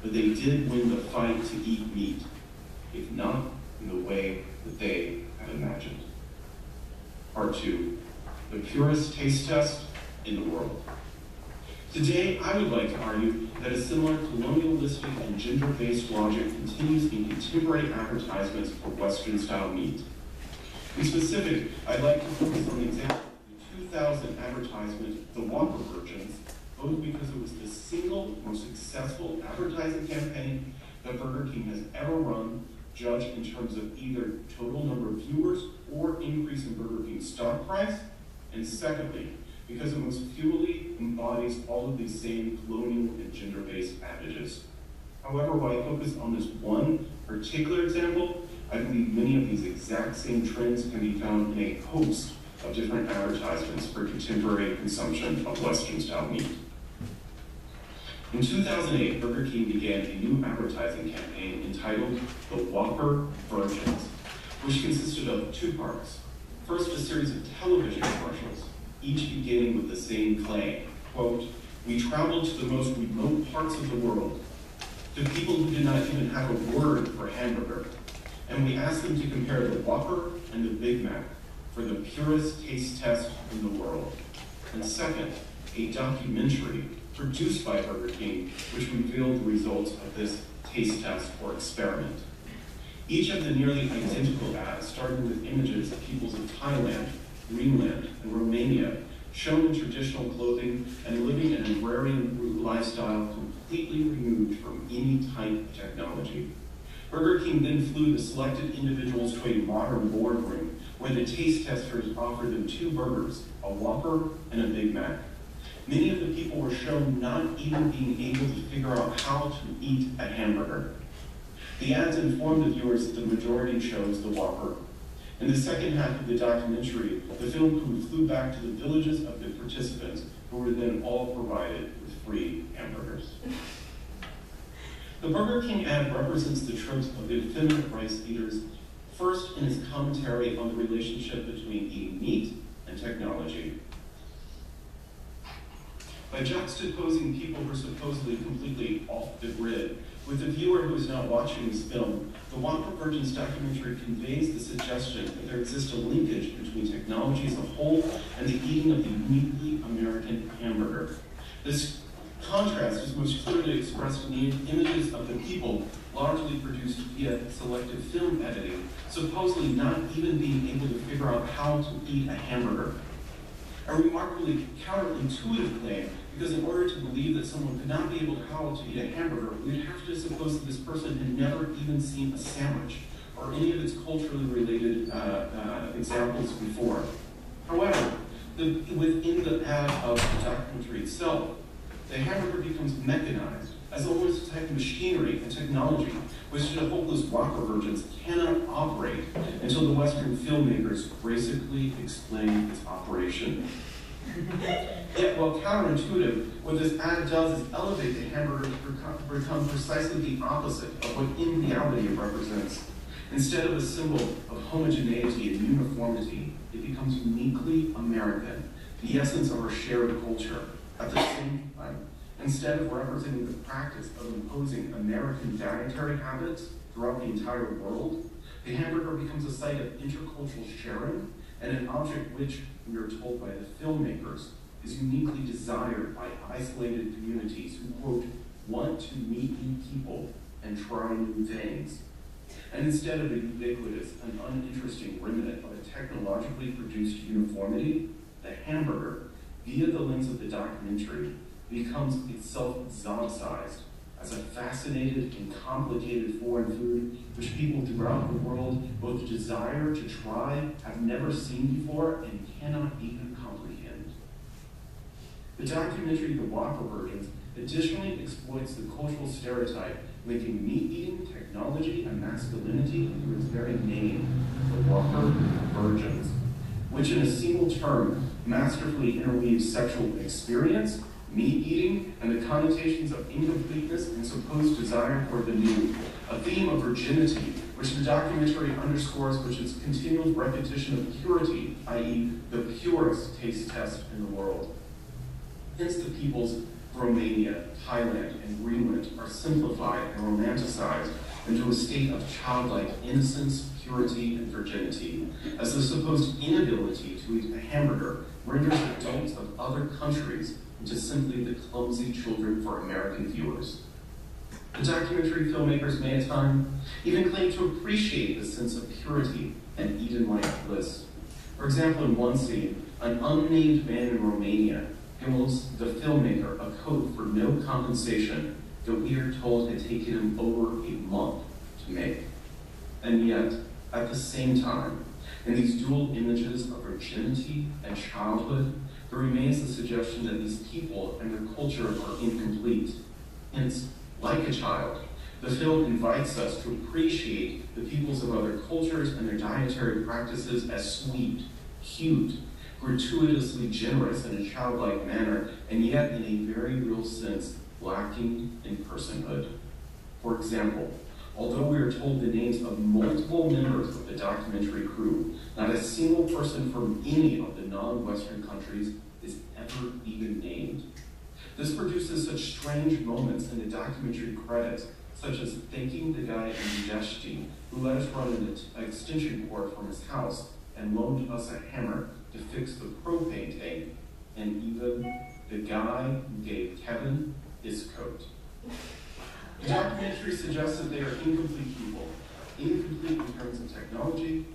but they did win the fight to eat meat, if not in the way that they had imagined. Part 2, the purest taste test in the world. Today, I would like to argue that a similar colonialistic and gender-based logic continues in contemporary advertisements for Western-style meat. In specific, I'd like to focus on the example of the 2000 advertisement, The Whopper Virgins, both because it was the single most successful advertising campaign that Burger King has ever run, judged in terms of either total number of viewers or increase in Burger King's stock price, and secondly, because it most fuelly embodies all of these same colonial and gender-based adages. However, while I focus on this one particular example, I believe many of these exact same trends can be found in a host of different advertisements for contemporary consumption of Western-style meat. In 2008, Burger King began a new advertising campaign entitled The Whopper Virgins, which consisted of 2 parts. First, a series of television commercials, each beginning with the same claim, quote, we traveled to the most remote parts of the world, to people who did not even have a word for hamburger, and we asked them to compare the Whopper and the Big Mac for the purest taste test in the world. And second, a documentary produced by Burger King, which revealed the results of this taste test or experiment. Each of the nearly identical ads started with images of peoples of Thailand, Greenland, and Romania, shown in traditional clothing and living an agrarian lifestyle completely removed from any type of technology. Burger King then flew the selected individuals to a modern boardroom where the taste testers offered them 2 burgers, a Whopper and a Big Mac. Many of the people were shown not even being able to figure out how to eat a hamburger. The ads informed the viewers that the majority chose the Whopper. In the second half of the documentary, the film crew flew back to the villages of the participants who were then all provided with free hamburgers. The Burger King ad represents the tropes of the effeminate rice eaters, first in its commentary on the relationship between eating meat and technology. By juxtaposing people who are supposedly completely off the grid with the viewer who is now watching this film, the Whopper Virgins documentary conveys the suggestion that there exists a linkage between technology as a whole and the eating of the uniquely American hamburger. This contrast is most clearly expressed in the images of the people largely produced via selective film editing, supposedly not even being able to figure out how to eat a hamburger. A remarkably counterintuitive claim, because in order to believe that someone could not be able to eat a hamburger, we would have to suppose that this person had never even seen a sandwich or any of its culturally related examples before. However, within the ad of the documentary itself, the hamburger becomes mechanized as almost a type of machinery and technology which the hopeless Whopper Virgins cannot operate until the Western filmmakers basically explain its operation. Yet, while counterintuitive, what this ad does is elevate the hamburger to become precisely the opposite of what in reality it represents. Instead of a symbol of homogeneity and uniformity, it becomes uniquely American, the essence of our shared culture. At the same time, instead of representing the practice of imposing American dietary habits throughout the entire world, the hamburger becomes a site of intercultural sharing and an object which, we are told by the filmmakers, is uniquely desired by isolated communities who, quote, want to meet new people and try new things. And instead of a ubiquitous and uninteresting remnant of a technologically produced uniformity, the hamburger, via the lens of the documentary, becomes itself exoticized as a fascinated and complicated foreign food which people throughout the world both desire to try, have never seen before, and cannot even comprehend. The documentary The Whopper Virgins additionally exploits the cultural stereotype linking meat-eating, technology, and masculinity through its very name, The Whopper Virgins, which in a single term masterfully interweaves sexual experience, meat-eating, and the connotations of incompleteness and supposed desire for the new, a theme of virginity, which the documentary underscores with its continual repetition of purity, i.e. the purest taste test in the world. Hence the peoples of Romania, Thailand, and Greenland are simplified and romanticized into a state of childlike innocence, purity, and virginity, as the supposed inability to eat a hamburger renders adults of other countries into simply the clumsy children for American viewers. The documentary filmmakers may at times even claim to appreciate the sense of purity and Eden-like bliss. For example, in one scene, an unnamed man in Romania gives the filmmaker a coat for no compensation that we are told had taken him over a month to make. And yet, at the same time, in these dual images of virginity and childhood, there remains the suggestion that these people and their culture are incomplete. Hence, like a child, the film invites us to appreciate the peoples of other cultures and their dietary practices as sweet, cute, gratuitously generous in a childlike manner, and yet in a very real sense, lacking in personhood. For example, although we are told the names of multiple members of the documentary crew, not a single person from any of the non-Western countries is ever even named. This produces such strange moments in the documentary credits, such as thanking the guy in Udeshti who let us run an extension cord from his house and loaned us a hammer to fix the propane tank, and even the guy who gave Kevin his coat. The documentary suggests that they are incomplete people, incomplete in terms of technology,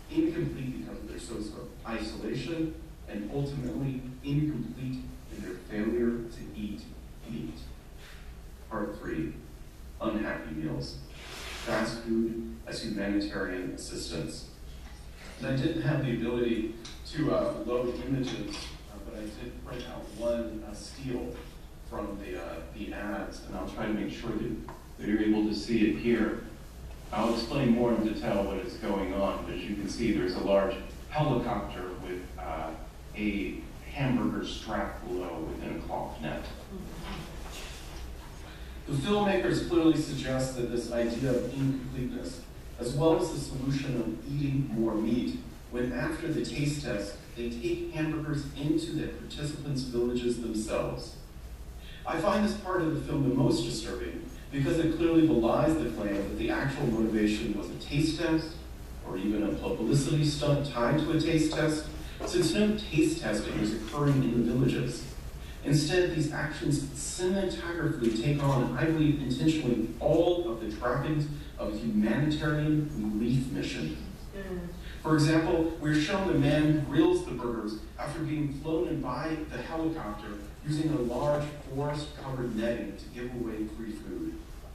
incomplete because of their social isolation, and ultimately incomplete in their failure to eat meat. Part 3, unhappy meals. Fast food as humanitarian assistance. And I didn't have the ability to load images, but I did print out one steal from the ads, and I'll try to make sure that you're able to see it here. I'll explain more in detail what is going on, but as you can see, there's a large helicopter with a hamburgers strapped below within a cloth net. The filmmakers clearly suggest that this idea of incompleteness, as well as the solution of eating more meat, when after the taste test, they take hamburgers into the participants' villages themselves. I find this part of the film the most disturbing because it clearly belies the claim that the actual motivation was a taste test or even a publicity stunt tied to a taste test, since no taste testing is occurring in the villages. Instead, these actions cinematographically take on, and I believe intentionally, all of the trappings of a humanitarian relief mission. For example, we're shown the man who grills the burgers after being flown in by the helicopter using a large forest-covered netting to give away free food.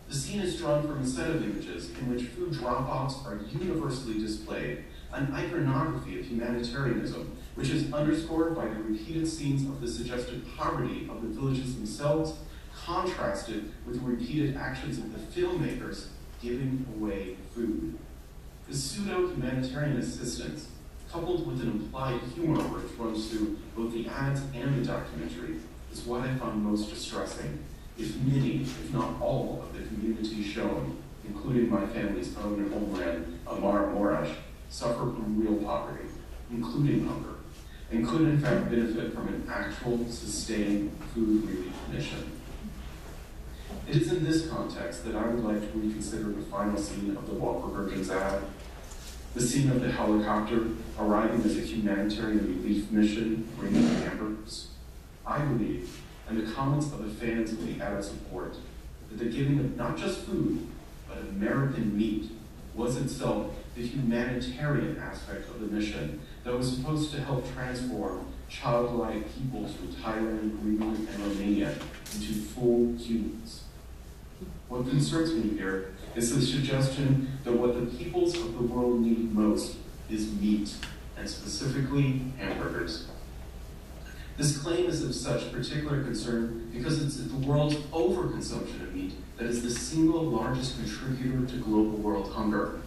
The scene is drawn from a set of images in which food drop-offs are universally displayed, an iconography of humanitarianism, which is underscored by the repeated scenes of the suggested poverty of the villages themselves, contrasted with the repeated actions of the filmmakers giving away food. The pseudo-humanitarian assistance, coupled with an implied humor which runs through both the ads and the documentary, is what I found most distressing. If many, if not all, of the communities shown, including my family's own homeland, Amar Morash, suffer from real poverty, including hunger, and could in fact benefit from an actual, sustained food relief mission. It is in this context that I would like to reconsider the final scene of the Walker Virgin's ad. The scene of the helicopter arriving as a humanitarian relief mission, bringing hamburgers. I believe, and the comments of the fans of the ad support, that the giving of not just food, but American meat was itself the humanitarian aspect of the mission that was supposed to help transform childlike peoples from Thailand, Greenland, and Romania into full humans. What concerns me here is the suggestion that what the peoples of the world need most is meat, and specifically hamburgers. This claim is of such particular concern because it's the world's overconsumption of meat that is the single largest contributor to global world hunger.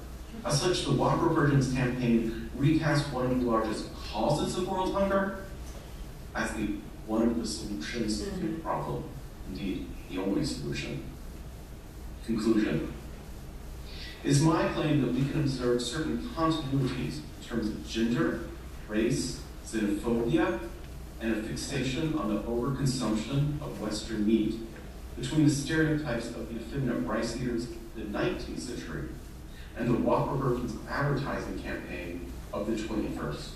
As such, the Walker Virgin's campaign recast one of the largest causes of world hunger as one of the solutions to the problem. Indeed, the only solution. Conclusion. It is my claim that we can observe certain continuities in terms of gender, race, xenophobia, and a fixation on the overconsumption of Western meat between the stereotypes of the effeminate rice eaters of the 19th century and the Walker Virgin's advertising campaign of the 21st.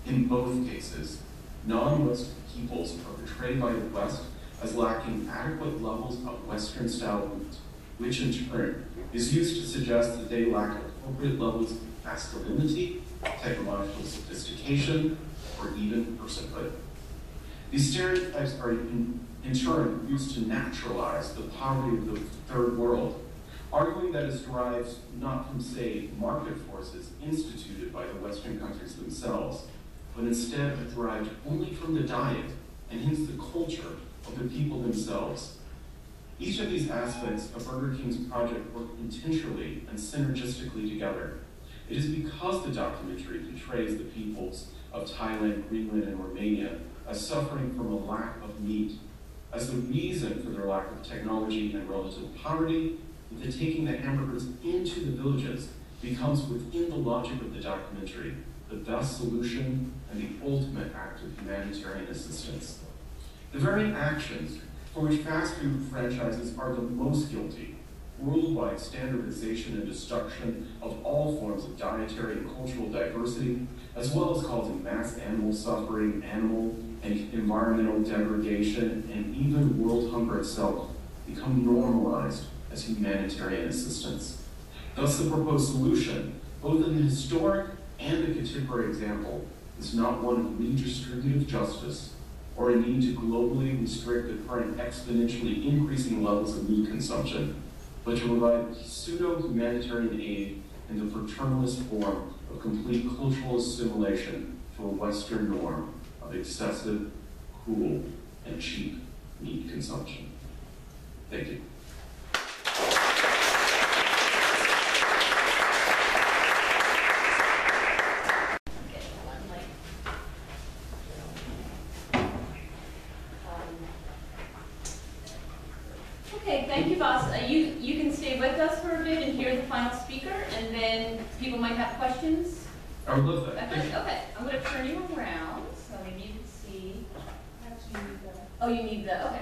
In both cases, non-Western peoples are portrayed by the West as lacking adequate levels of Western-style meat, which in turn is used to suggest that they lack appropriate levels of masculinity, technological sophistication, or even personhood. These stereotypes are in turn used to naturalize the poverty of the third world, arguing that it derives not from, say, market forces instituted by the Western countries themselves, but instead are derived only from the diet and hence the culture of the people themselves. Each of these aspects of Burger King's project work intentionally and synergistically together. It is because the documentary portrays the peoples of Thailand, Greenland, and Romania as suffering from a lack of meat, as the reason for their lack of technology and relative poverty, that the taking the hamburgers into the villages becomes within the logic of the documentary, the best solution and the ultimate act of humanitarian assistance. The very actions for which fast food franchises are the most guilty, worldwide standardization and destruction of all forms of dietary and cultural diversity, as well as causing mass animal suffering, animal and environmental degradation, and even world hunger itself, become normalized as humanitarian assistance. Thus, the proposed solution, both in the historic and the contemporary example, is not one of redistributive justice or a need to globally restrict the current exponentially increasing levels of meat consumption, but to provide pseudo-humanitarian aid in the paternalist form of complete cultural assimilation to a Western norm of excessive, cruel, and cheap meat consumption. Thank you. then people might have questions. I would love that. Okay, I'm going to turn you around so maybe you can see. Oh, you need the, okay.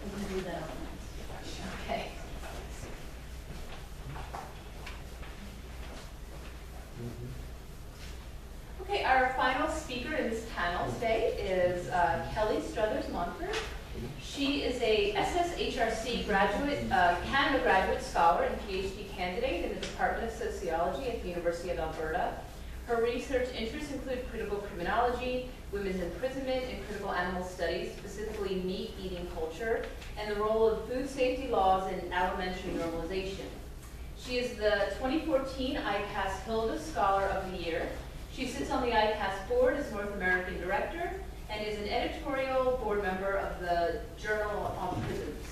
We'll do that. Okay. Okay, our final speaker in this panel today is Kelly Struthers-Montfort. She is a SSHRC graduate, Canada graduate scholar and PhD candidate in the Department of Sociology at the University of Alberta. Her research interests include critical criminology, women's imprisonment, and critical animal studies, specifically meat-eating culture, and the role of food safety laws in alimentary normalization. She is the 2014 ICAS Hilda Scholar of the Year. She sits on the ICAS board as North American Director and is an editorial board member of the Journal on Prisons.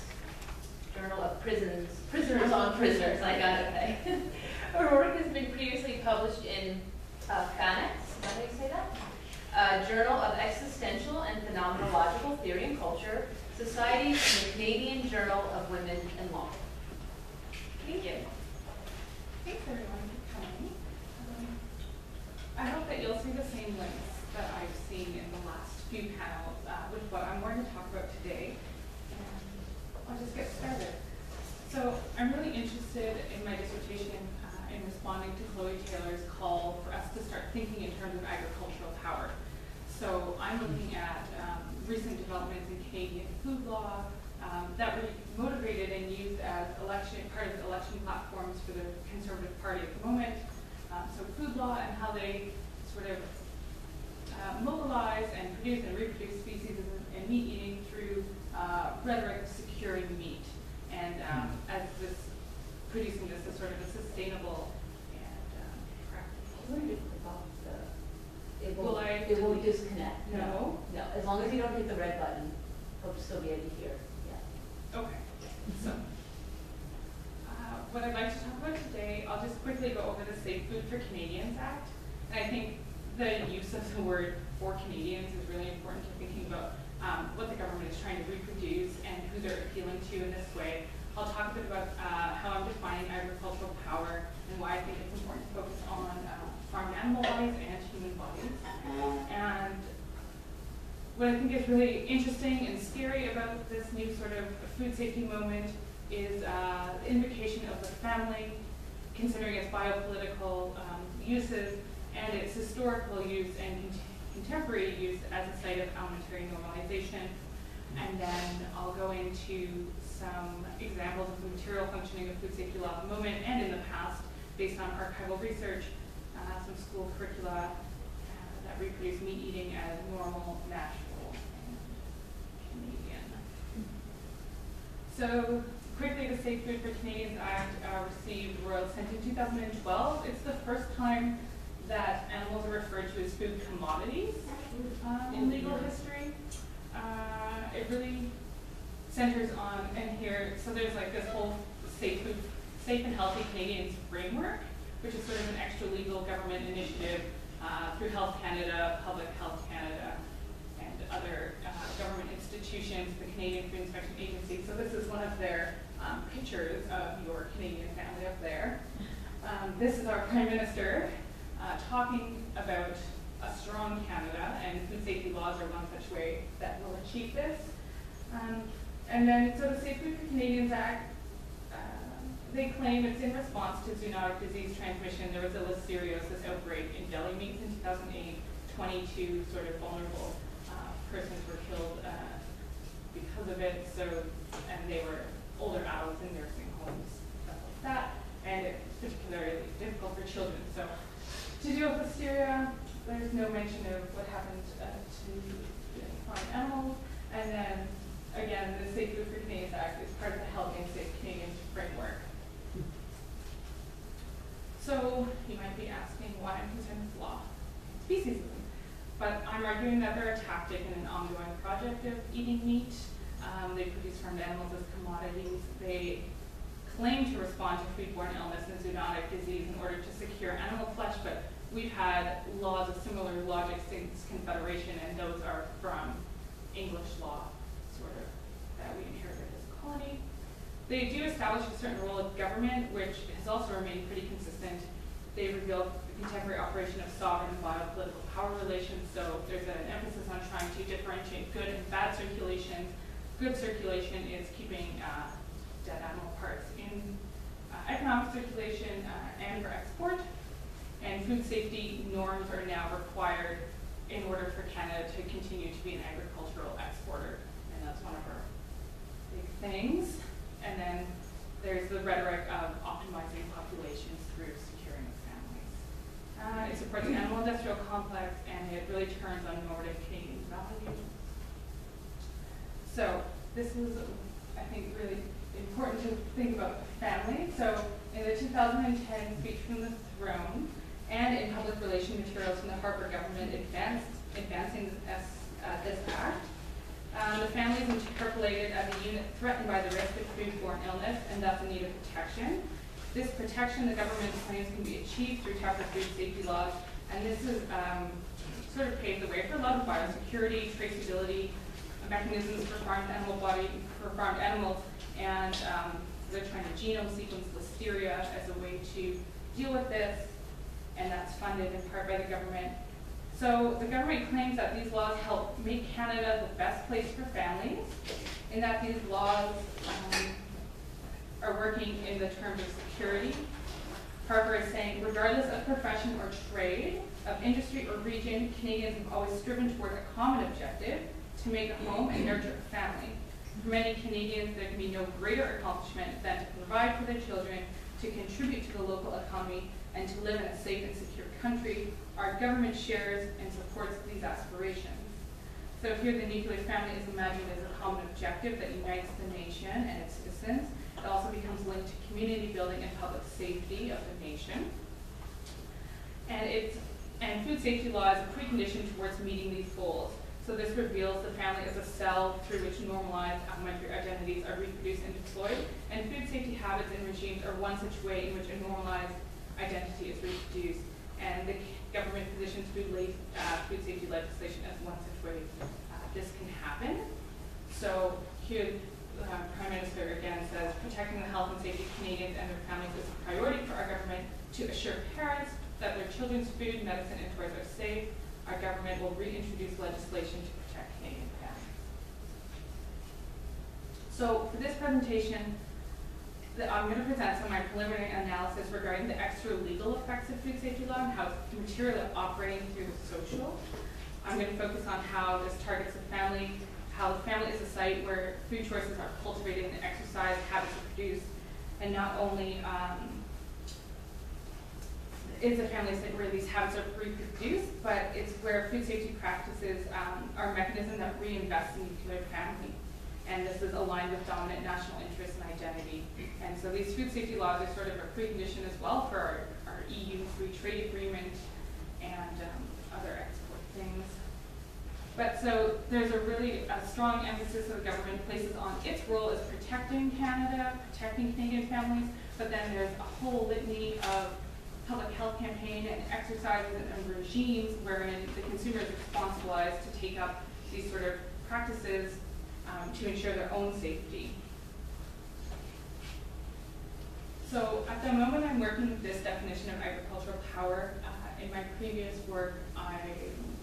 Journal of Prisons, Prisoners on Prisoners, I got it, okay. Her work has been previously published in FANEX, is that how you say that? Journal of Existential and Phenomenological Theory and Culture, Society, and the Canadian Journal of Women and Law. Thank you. Thanks everyone for coming. I hope that you'll see the same links that I've seen in the last few panels with what I'm going to talk about today. And I'll just get started. So I'm really interested in my dissertation in responding to Chloe Taylor's call for us to start thinking in terms of agricultural power. So I'm looking at recent developments in Canadian food law that were motivated and used as part of the election platforms for the Conservative Party at the moment. So food law and how they sort of mobilize and produce and reproduce species and meat eating through rhetoric of securing meat, and as this producing this as sort of a sustainable and practical. It will disconnect. No? No, as long as you don't hit the red button, hope to still be able to hear. Yeah. Okay. So what I'd like to talk about today, I'll just quickly go over the Safe Food for Canadians Act. And I think the use of the word for Canadians is really important to thinking about what the government is trying to reproduce and who they're appealing to in this way. I'll talk a bit about how I'm defining agricultural power and why I think it's important to focus on farmed animal bodies and human bodies. And what I think is really interesting and scary about this new sort of food safety moment is the invocation of the family, considering its biopolitical uses and its historical use and contemporary use as a site of alimentary normalization. And then I'll go into some examples of the material functioning of food safety law at the moment and in the past based on archival research, some school curricula that reproduce meat eating as normal, natural, and Canadian. So quickly, the Safe Food for Canadians Act received royal assent in 2012. It's the first time that animals are referred to as food commodities in legal history. It really centers on, and here, so there's like this whole safe and healthy Canadians framework, which is sort of an extra legal government initiative through Health Canada, Public Health Canada, and other government institutions, the Canadian Food Inspection Agency. So this is one of their pictures of your Canadian family up there. This is our Prime Minister talking about a strong Canada, and food safety laws are one such way that will achieve this. And then, so the Safe Food for Canadians Act, they claim it's in response to zoonotic disease transmission. There was a listeriosis outbreak in deli meats in 2008. 22 sort of vulnerable persons were killed because of it. So, and they were older adults in nursing homes, stuff like that. And it's particularly difficult for children. So, to deal with listeria, there's no mention of what happened to farm animals. And then, again, the Safe Food for Canadians Act is part of the Healthy and Safe Canadians framework. So you might be asking why I'm concerned with law and speciesism. But I'm arguing that they're a tactic in an ongoing project of eating meat. They produce farmed animals as commodities. They claim to respond to foodborne illness and zoonotic disease in order to secure animal flesh, but we've had laws of similar logic since Confederation, and those are from English law. sort of that we inherited as a colony. They do establish a certain role of government, which has also remained pretty consistent. They revealed the contemporary operation of sovereign and biopolitical power relations, so there's an emphasis on trying to differentiate good and bad circulation. Good circulation is keeping dead animal parts in economic circulation and for export, and food safety norms are now required in order for Canada to continue to be an agricultural exporter, and that's one of our big things. And then there's the rhetoric of optimizing populations through securing families. It supports the animal industrial complex, and it really turns on Nordic Canadian values. So this is, I think, really important to think about the family. So in the 2010 speech from the throne and in public relation materials from the Harper government advancing this act, the family is interpolated as a unit threatened by the risk of foodborne illness and thus in need of protection. This protection, the government claims, can be achieved through tougher food safety laws, and this is sort of paved the way for a lot of biosecurity, traceability, mechanisms for farmed animals, and they're trying to genome sequence listeria as a way to deal with this, and that's funded in part by the government. So the government claims that these laws help make Canada the best place for families, in that these laws are working in the terms of security. Harper is saying, regardless of profession or trade, of industry or region, Canadians have always striven toward a common objective, to make a home and nurture a family. For many Canadians, there can be no greater accomplishment than to provide for their children, to contribute to the local economy, and to live in a safe and secure country. Our government shares and supports these aspirations. So here the nuclear family is imagined as a common objective that unites the nation and its citizens. It also becomes linked to community building and public safety of the nation. And food safety law is a precondition towards meeting these goals. So this reveals the family as a cell through which normalized elementary identities are reproduced and deployed, and food safety habits and regimes are one such way in which a normalized identity is reproduced, and the government positions food safety legislation as one such way this can happen. So here the Prime Minister again says, protecting the health and safety of Canadians and their families is a priority for our government. To assure parents that their children's food, medicine, and toys are safe, our government will reintroduce legislation to protect Canadian families. So for this presentation, I'm going to present some of my preliminary analysis regarding the extra legal effects of food safety law and how it's materially operating through the social. I'm going to focus on how this targets the family, how the family is a site where food choices are cultivated and exercised, habits are produced, and not only is a family site where these habits are reproduced, but it's where food safety practices are a mechanism that reinvests in nuclear family. And this is aligned with dominant national interests and identity. And so these food safety laws are sort of a precondition as well for our EU free trade agreement and other export things. But so there's a really strong emphasis that the government places on its role as protecting Canada, protecting Canadian families, but then there's a whole litany of public health campaign and exercises and regimes wherein the consumer is responsibilized to take up these sort of practices to ensure their own safety. So at the moment I'm working with this definition of agricultural power. In my previous work, I'm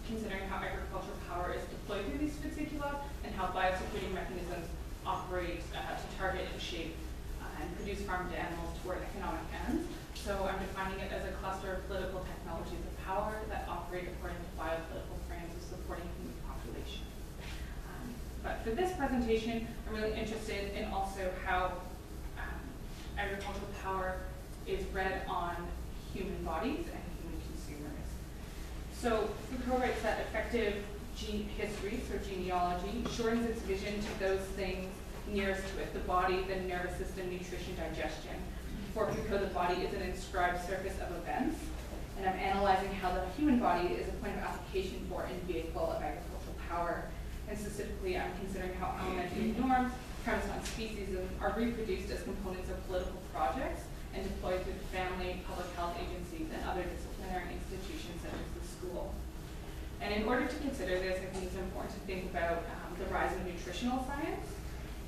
considering how agricultural power is deployed through these food safety laws and how biosecurity mechanisms operate to target and shape and produce farmed animals toward economic ends. So I'm defining it as a cluster of political technologies of power that operate according to biopolitical frames of supporting human population. But for this presentation, I'm really interested in also how agricultural power is read on human bodies and human consumers. So Foucault writes that effective history, so genealogy, shortens its vision to those things nearest to it, the body, the nervous system, nutrition, digestion. For Foucault, the body is an inscribed surface of events, and I'm analyzing how the human body is a point of application for and vehicle of agricultural power. And specifically, I'm considering how elementary norms premised on speciesism are reproduced as components of political projects and deployed through the family, public health agencies, and other disciplinary institutions such as the school. And in order to consider this, I think it's important to think about the rise of nutritional science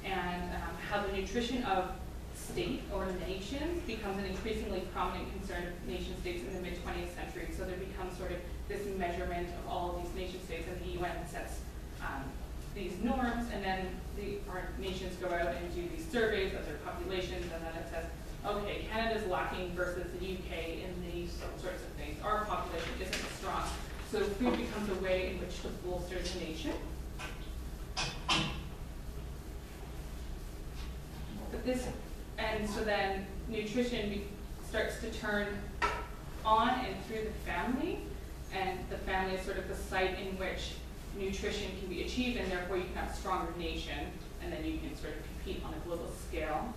and how the nutrition of state or nations becomes an increasingly prominent concern of nation states in the mid-20th century. So there becomes sort of this measurement of all of these nation states, and the UN sets these norms, and then our nations go out and do these surveys of their populations, and then it says, okay, Canada's lacking versus the UK in these sorts of things. Our population isn't strong. So food becomes a way in which to bolster the nation. And so then nutrition starts to turn on and through the family, and the family is sort of the site in which nutrition can be achieved, and therefore you can have a stronger nation, and then you can sort of compete on a global scale.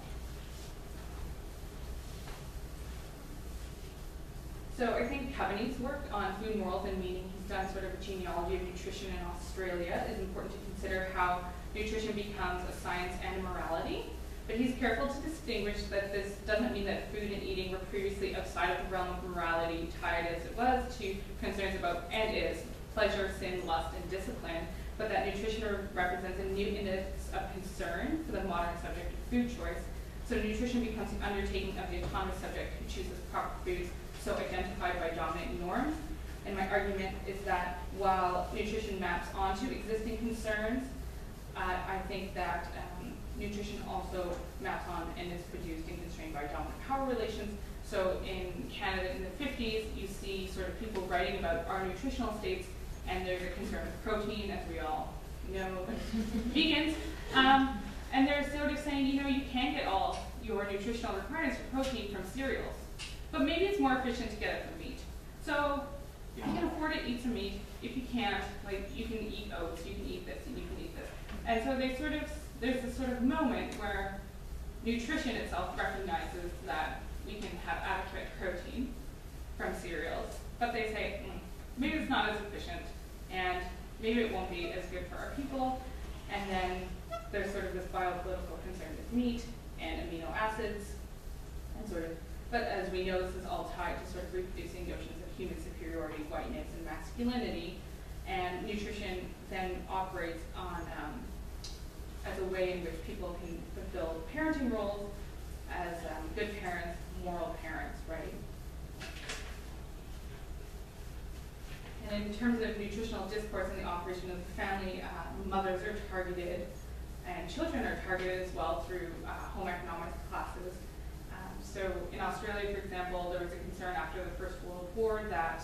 So I think Coveney's work on food morals and meaning, he's done sort of a genealogy of nutrition in Australia, is important to consider how nutrition becomes a science and a morality. But he's careful to distinguish that this doesn't mean that food and eating were previously outside of the realm of morality, tied as it was to concerns about, and is, pleasure, sin, lust, and discipline, but that nutrition represents a new index of concern for the modern subject of food choice. So nutrition becomes the undertaking of the autonomous subject who chooses proper foods, so identified by dominant norms. And my argument is that while nutrition maps onto existing concerns, I think that nutrition also maps on and is produced and constrained by dominant power relations. So in Canada in the 50s, you see sort of people writing about our nutritional states, and there's a concern with protein, as we all know, vegans. And they're sort of saying, you know, you can get all your nutritional requirements for protein from cereals, but maybe it's more efficient to get it from meat. So if you can afford it, eat some meat. If you can't, like, you can eat oats, you can eat this, and you can eat this. And so there's this sort of moment where nutrition itself recognizes that we can have adequate protein from cereals, but they say, maybe it's not as efficient, and maybe it won't be as good for our people. And then there's sort of this biopolitical concern with meat and amino acids, and sort of, but as we know, this is all tied to sort of reproducing notions of human superiority, whiteness, and masculinity. And nutrition then operates on as a way in which people can fulfill parenting roles as good parents, moral parents, right? And in terms of nutritional discourse and the operation of the family, mothers are targeted, and children are targeted as well through home economics classes. So in Australia, for example, there was a concern after the First World War that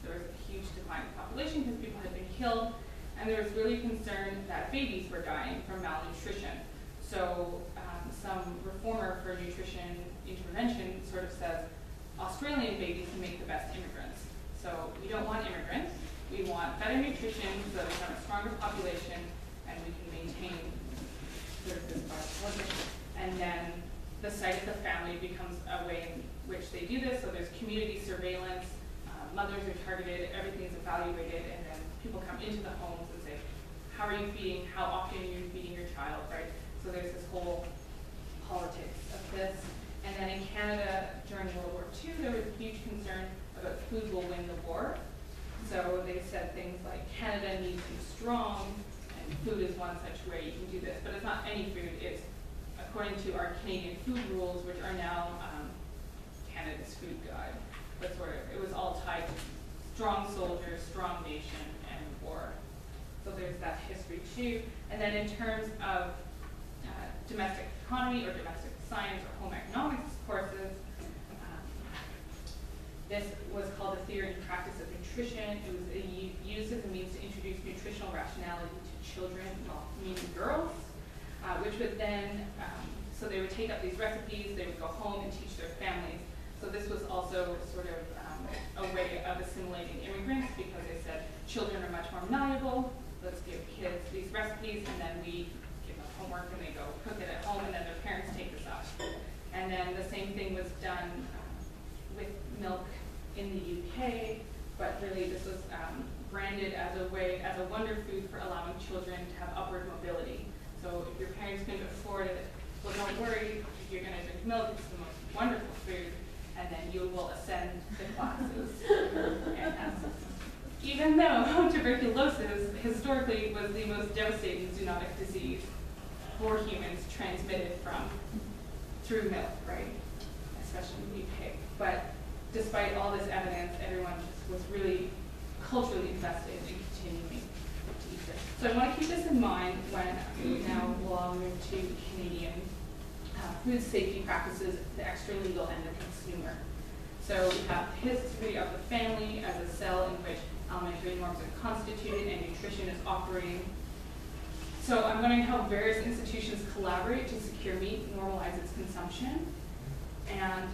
there was a huge decline in population because people had been killed, and there was really concern that babies were dying from malnutrition. So some reformer for nutrition intervention sort of says, Australian babies make the best immigrants. So we don't want immigrants. We want better nutrition so that we have a stronger population and we can maintain sort of this biopolitics. And then the site of the family becomes a way in which they do this. So there's community surveillance, mothers are targeted, everything is evaluated, and then people come into the homes and say, how are you feeding, how often are you feeding your child, right? So there's this whole politics of this. And then in Canada, during World War II, there was a huge concern about food will win the war. So they said things like, Canada needs to be strong, and food is one such way you can do this. But it's not any food, it's according to our Canadian food rules, which are now Canada's food guide. But sort of, it was all tied to strong soldiers, strong nation, and war. So there's that history too. And then in terms of domestic economy or domestic science or home economics courses, this was called the theory and practice of nutrition. It was used as a means to introduce nutritional rationality to children, well, meaning girls, which would then, so they would take up these recipes, they would go home and teach their families. So this was also sort of a way of assimilating immigrants, because they said children are much more malleable. Let's give kids these recipes, and then we give them homework, and they go cook it at home, and then their parents take this up. And then the same thing was done with milk in the UK, but really this was branded as a way, as a wonder food for allowing children to have upward mobility. So if your parents couldn't afford it, well, don't worry, if you're going to drink milk, it's the most wonderful food, and then you will ascend the classes. And even tuberculosis historically was the most devastating zoonotic disease for humans transmitted through milk, right? Especially in the UK. But despite all this evidence, everyone just was really culturally invested in continuing to eat this. So I want to keep this in mind when we now will move to Canadian food safety practices, the extra legal and the consumer. So we have the history of the family as a cell in which elementary norms are constituted and nutrition is operating. So I'm wondering how various institutions collaborate to secure meat, normalize its consumption. And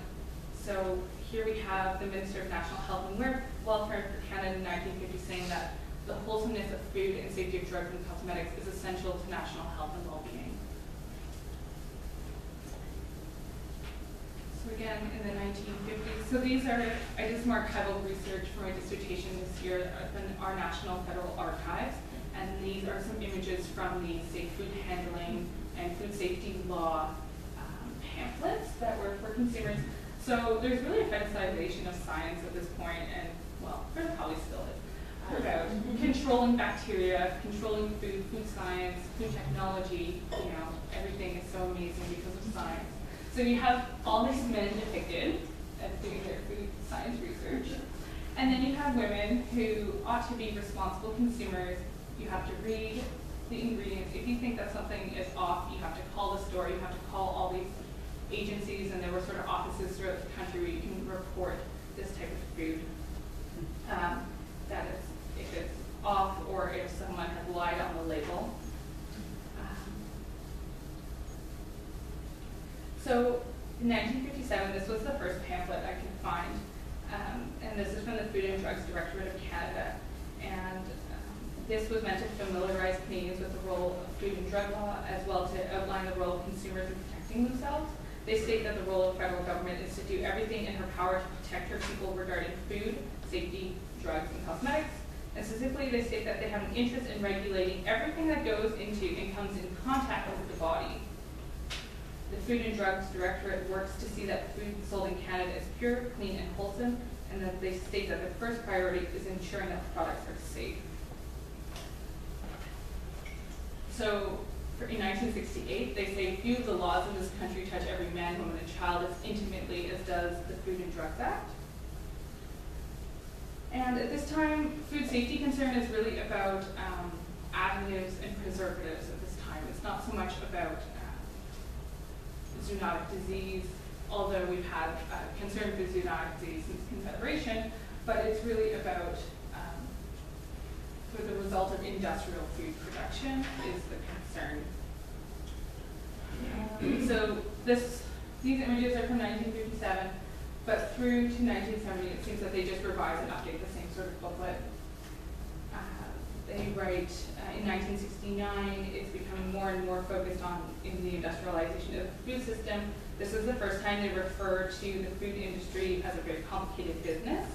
so here we have the Minister of National Health and Welfare for Canada in 1950 saying that the wholesomeness of food and safety of drugs and cosmetics is essential to national health and well-being. So again, in the 1950s, so these are, I did some archival research for my dissertation this year in our National Federal Archives, and these are some images from the Safe Food Handling and Food Safety Law pamphlets that were for consumers. So there's really a fetishization of science at this point, and well, there probably still is, about controlling bacteria, controlling food, food science, food technology, you know, everything is so amazing because of science. So you have all these men depicted as doing their food science research, and then you have women who ought to be responsible consumers. You have to read the ingredients. If you think that something is off, you have to call the store, you have to call all these agencies, and there were sort of offices throughout the country where you can report this type of food. That is, if it's off or if someone has lied on the label. So in 1957, this was the first pamphlet I could find, and this is from the Food and Drugs Directorate of Canada. And this was meant to familiarize Canadians with the role of food and drug law, as well to outline the role of consumers in protecting themselves. They state that the role of federal government is to do everything in her power to protect her people regarding food, safety, drugs, and cosmetics. And specifically, they state that they have an interest in regulating everything that goes into and comes in contact with the body. The Food and Drugs Directorate works to see that food sold in Canada is pure, clean, and wholesome, and that they state that the first priority is ensuring that products are safe. So, in 1968, they say few of the laws in this country touch every man, woman, and child as intimately as does the Food and Drugs Act. And at this time, food safety concern is really about additives and preservatives at this time. It's not so much about zoonotic disease, although we've had concern for zoonotic disease since Confederation, but it's really about for the result of industrial food production is the concern. So these images are from 1957, but through to 1970, it seems that they just revise and update the same sort of booklet. They write in 1969, it's becoming more and more focused on in the industrialization of the food system. This is the first time they refer to the food industry as a very complicated business.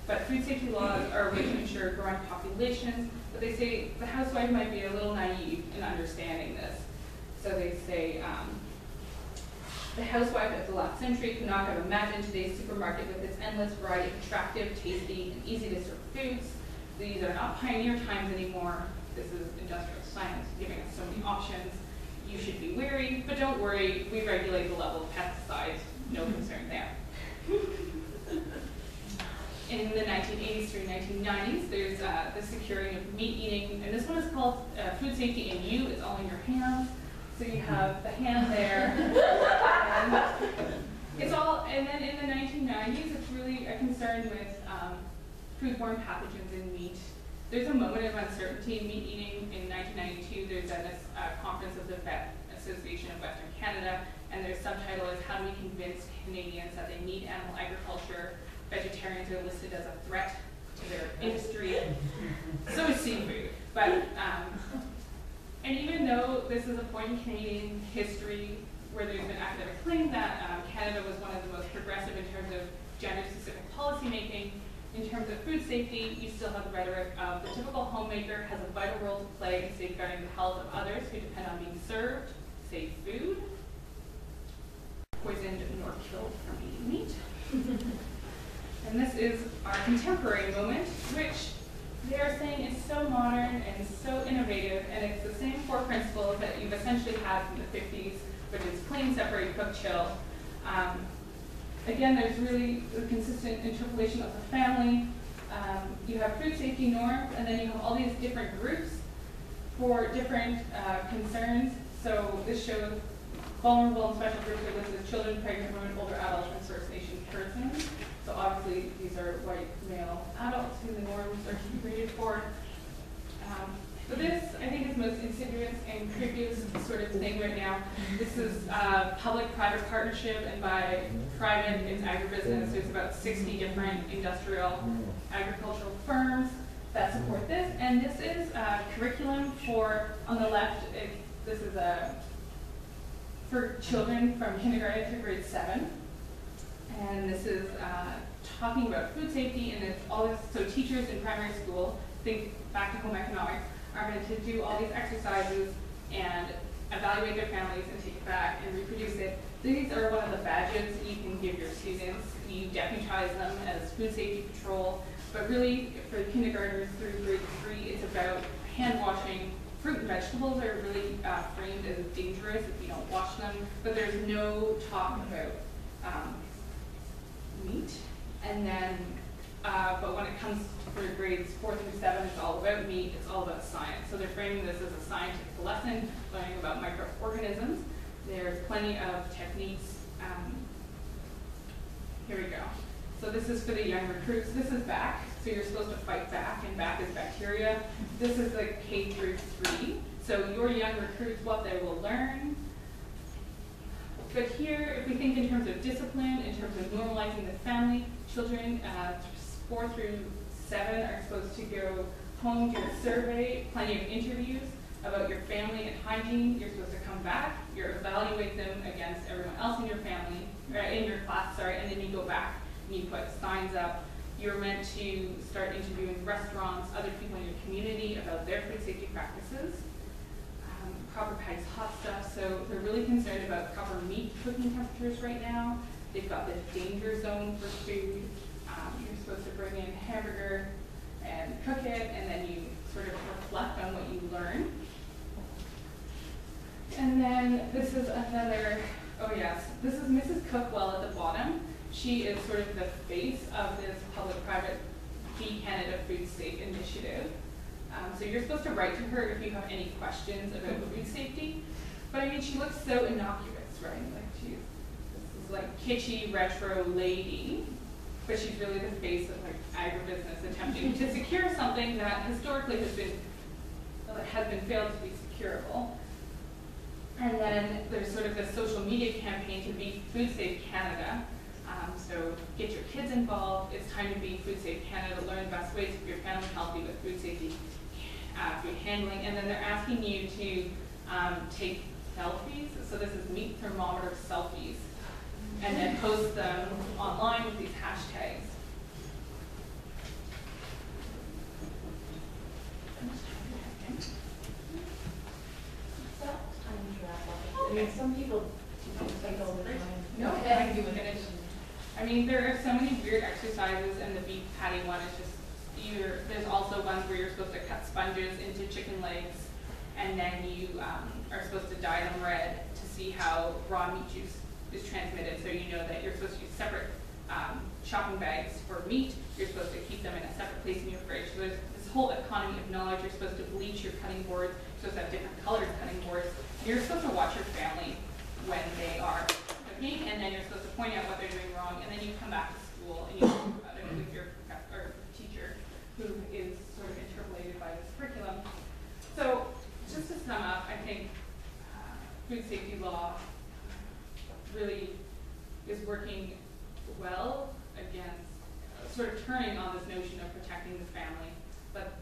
But food safety laws are a way to ensure growing populations, but they say the housewife might be a little naive in understanding this. So they say the housewife of the last century could not have imagined today's supermarket with its endless variety of attractive, tasty, and easy to serve foods. These are not pioneer times anymore. This is industrial science giving us so many options. You should be wary, but don't worry, we regulate the level of pesticides. No concern there. In the 1980s through 1990s, there's the securing of meat eating, and this one is called Food Safety in You. It's all in your hands. So you have the hand there. And then in the 1990s, it's really a concern with foodborne pathogens in meat. There's a moment of uncertainty in meat eating. In 1992, there's a conference of the Vet Association of Western Canada, and their subtitle is How Do We Convince Canadians That They Need Animal Agriculture? Vegetarians are listed as a threat to their industry. So is seafood. But, and even though this is a point in Canadian history where there's been academic claim that Canada was one of the most progressive in terms of gender-specific policymaking, in terms of food safety, you still have the rhetoric of the typical homemaker has a vital role to play in safeguarding the health of others who depend on being served safe food, poisoned nor killed from eating meat. And this is our contemporary moment, which they are saying is so essentially had from the 50s, which is clean, separate, cook, chill. Again, there's really a consistent interpolation of the family. You have food safety norms, and then you have all these different groups for different concerns. So this shows vulnerable and special groups are listed as children, pregnant women, older adults, and First Nation persons. So obviously these are white male adults who the norms are rated for. But this, I think, is most insidious and creepiest sort of thing right now. This is public-private partnership, and by private, it's agribusiness. There's about 60 different industrial agricultural firms that support this. And this is curriculum for, on the left, this is for children from kindergarten to grade 7. And this is talking about food safety, and it's all this, so teachers in primary school, think back to home economics, are going to do all these exercises and evaluate their families and take it back and reproduce it. These are one of the badges you can give your students. You deputize them as food safety patrol, but really for kindergartners through grade 3, it's about hand washing. Fruit and vegetables are really framed as dangerous if you don't wash them, but there's no talk about meat. And then, but when it comes for grades 4 through 7, it's all about meat, it's all about science. So they're framing this as a scientific lesson, learning about microorganisms. There's plenty of techniques. Here we go. So this is for the young recruits. This is back, so you're supposed to fight back, and back is bacteria. This is like K through 3. So your young recruits, what they will learn. But here, if we think in terms of discipline, in terms of normalizing the family, children 4 through 7 are supposed to go home, do a survey, plenty of interviews about your family and hygiene. You're supposed to come back, you evaluate them against everyone else in your family, or in your class, sorry, and then you go back and you put signs up. You're meant to start interviewing restaurants, other people in your community about their food safety practices. Proper Peg's hot stuff, so they're really concerned about proper meat cooking temperatures right now. They've got this danger zone for food. You're supposed to bring in hamburger and cook it, and then you sort of reflect on what you learn. And then this is another, oh yes, this is Mrs. Cookwell at the bottom. She is sort of the face of this public-private Be Canada Food Safe initiative. So you're supposed to write to her if you have any questions about food safety. But I mean, she looks so innocuous, right? Like she's this is like kitschy, retro lady, but she's really the face of like agribusiness attempting to secure something that historically has been failed to be securable. And then there's sort of this social media campaign to be Food Safe Canada. So get your kids involved. It's time to be Food Safe Canada. Learn the best ways to keep your family healthy with food safety, food handling. And then they're asking you to take selfies. So this is meat thermometer selfies. And then post them online with these hashtags. I mean, some people take all the time. No, I do finish. I mean, there are so many weird exercises, and the beef patty one is just, there's also ones where you're supposed to cut sponges into chicken legs, and then you are supposed to dye them red to see how raw meat juice is transmitted. So you know that you're supposed to use separate shopping bags for meat. You're supposed to keep them in a separate place in your fridge. So there's this whole economy of knowledge. You're supposed to bleach your cutting boards. You're supposed to have different colored cutting boards. You're supposed to watch your family when they are cooking, and then you're supposed to point out what they're doing wrong, and then you come back to school and you talk about it with your teacher, who is sort of interpolated by this curriculum. So just to sum up, I think food safety law really is working well against sort of turning on this notion of protecting the family. But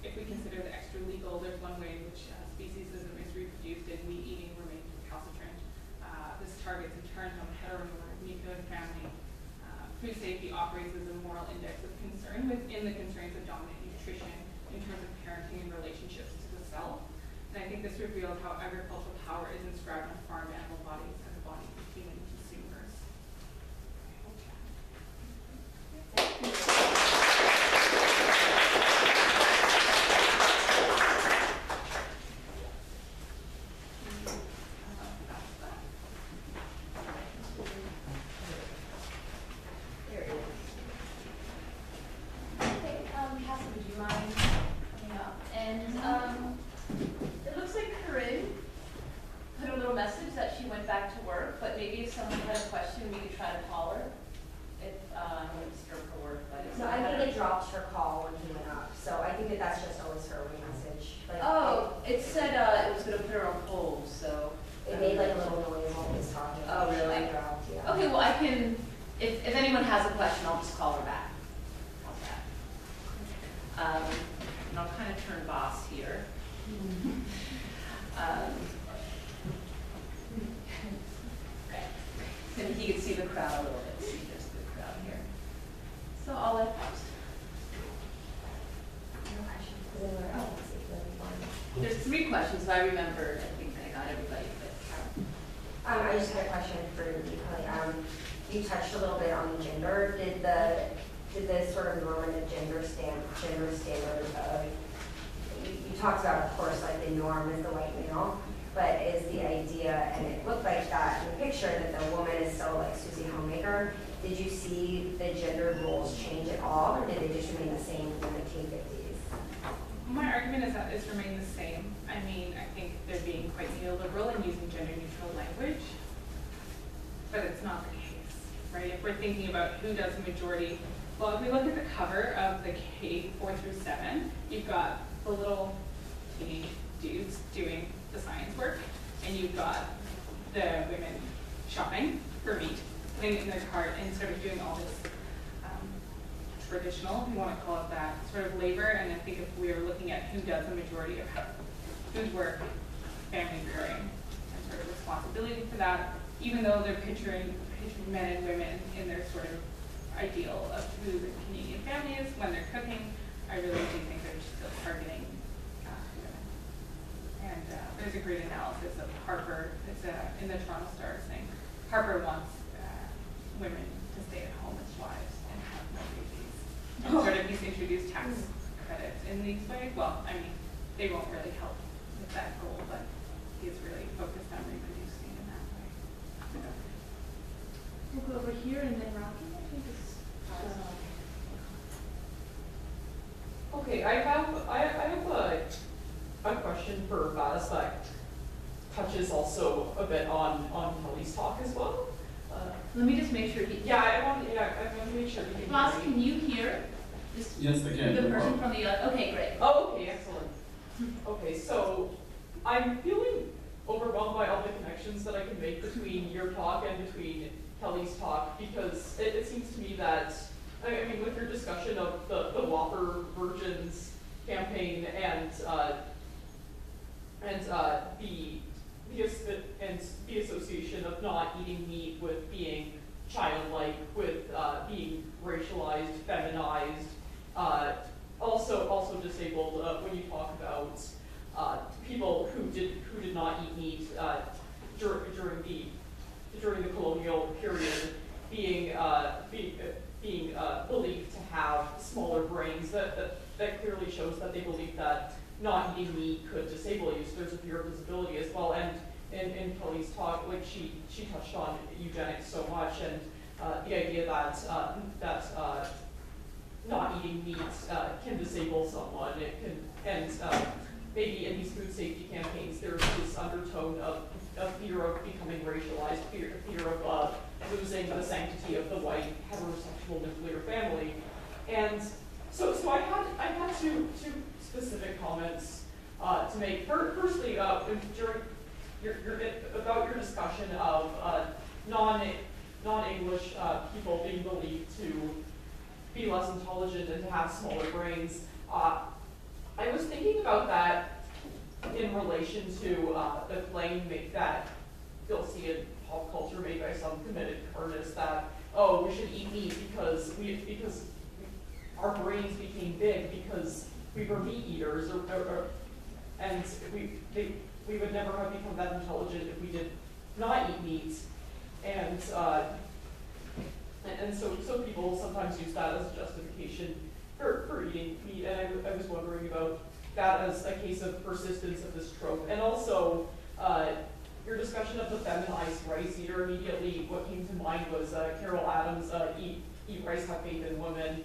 if we consider the extra legal, there's one way in which speciesism is reproduced and meat eating remains recalcitrant. This targets in turn on heteronormative family. Food safety operates as a moral index of concern within the constraints of dominant nutrition in terms of parenting and relationships to the self. And I think this reveals how agricultural power is inscribed on farm animal bodies and the bodies of human consumers. Thank you. made like a little noise while he was talking. Oh, really? She dropped, yeah. Okay, well, I can, if anyone has a question, I'll just call her back. How's that? And I'll kind of turn boss here. Okay. And he can see the crowd a little bit. See, there's a good crowd here. So I'll let there's 3 questions, if I remember. I think I got everybody, but. I just had a question for you, Kelly. You touched a little bit on gender. Did the sort of normative gender standard of, you talked about, of course, like the norm is the white male, but is the idea, and it looked like that in the picture, that the woman is still like Susie Homemaker. Did you see the gender roles change at all, or did they just remain the same in the 1950s? My argument is that it's remained the same. I mean, I think they're being quite neoliberal and using gender neutral language, but it's not the case, right? If we're thinking about who does the majority, well, if we look at the cover of the K 4 through 7, you've got the little teeny dudes doing the science work, and you've got the women shopping for meat, putting it in their cart, and sort of doing all this traditional, if you want to call it that, sort of labor. And I think if we are looking at who does the majority of whose work, family rearing, and sort of responsibility for that, even though they're picturing men and women in their sort of ideal of who the Canadian family is when they're cooking, I really do think they're still targeting women. And there's a great analysis of Harper, it's in the Toronto Star thing. Harper wants women to stay at home as wives and have no babies. And sort of he's introduced tax credits in these ways. Well, I mean, they won't really help with that goal, but he's really focused on reproducing in that way. So, we'll go over here and then Rocky, I think is. Okay, I have a question for Baz that touches also a bit on Kelly's talk as well. Let me just make sure he. I want to make sure you can Ross, hear me. can you hear? Yes, I can. The No person problem. from the other. Okay, great. Oh, okay, excellent. Okay, so I'm feeling overwhelmed by all the connections that I can make between your talk and between Kelly's talk, because it seems to me that, I mean, with your discussion of the Whopper Virgins campaign and the association of not eating meat with being childlike, with being racialized, feminized, also disabled. When you talk about people who did not eat meat during the colonial period, being believed to have smaller brains, that clearly shows that they believe that not eating meat could disable you. So there's a fear of disability as well. And in Kelly's talk, like she touched on eugenics so much, and the idea that not eating meat can disable someone. It can, and maybe in these food safety campaigns, there's this undertone of fear of becoming racialized, fear of losing the sanctity of the white heterosexual nuclear family. And so I had two specific comments to make. Firstly, during about your discussion of non-English people being believed to be less intelligent and to have smaller brains. I was thinking about that in relation to the claim that you'll see in pop culture made by some committed carnists that, oh, we should eat meat because our brains became big because we were meat eaters, and we would never have become that intelligent if we did not eat meat. And so people sometimes use that as a justification for eating meat, and I was wondering about that as a case of persistence of this trope. And also, your discussion of the feminized rice eater, immediately what came to mind was Carol Adams' Eat Rice, Have Faith in Women.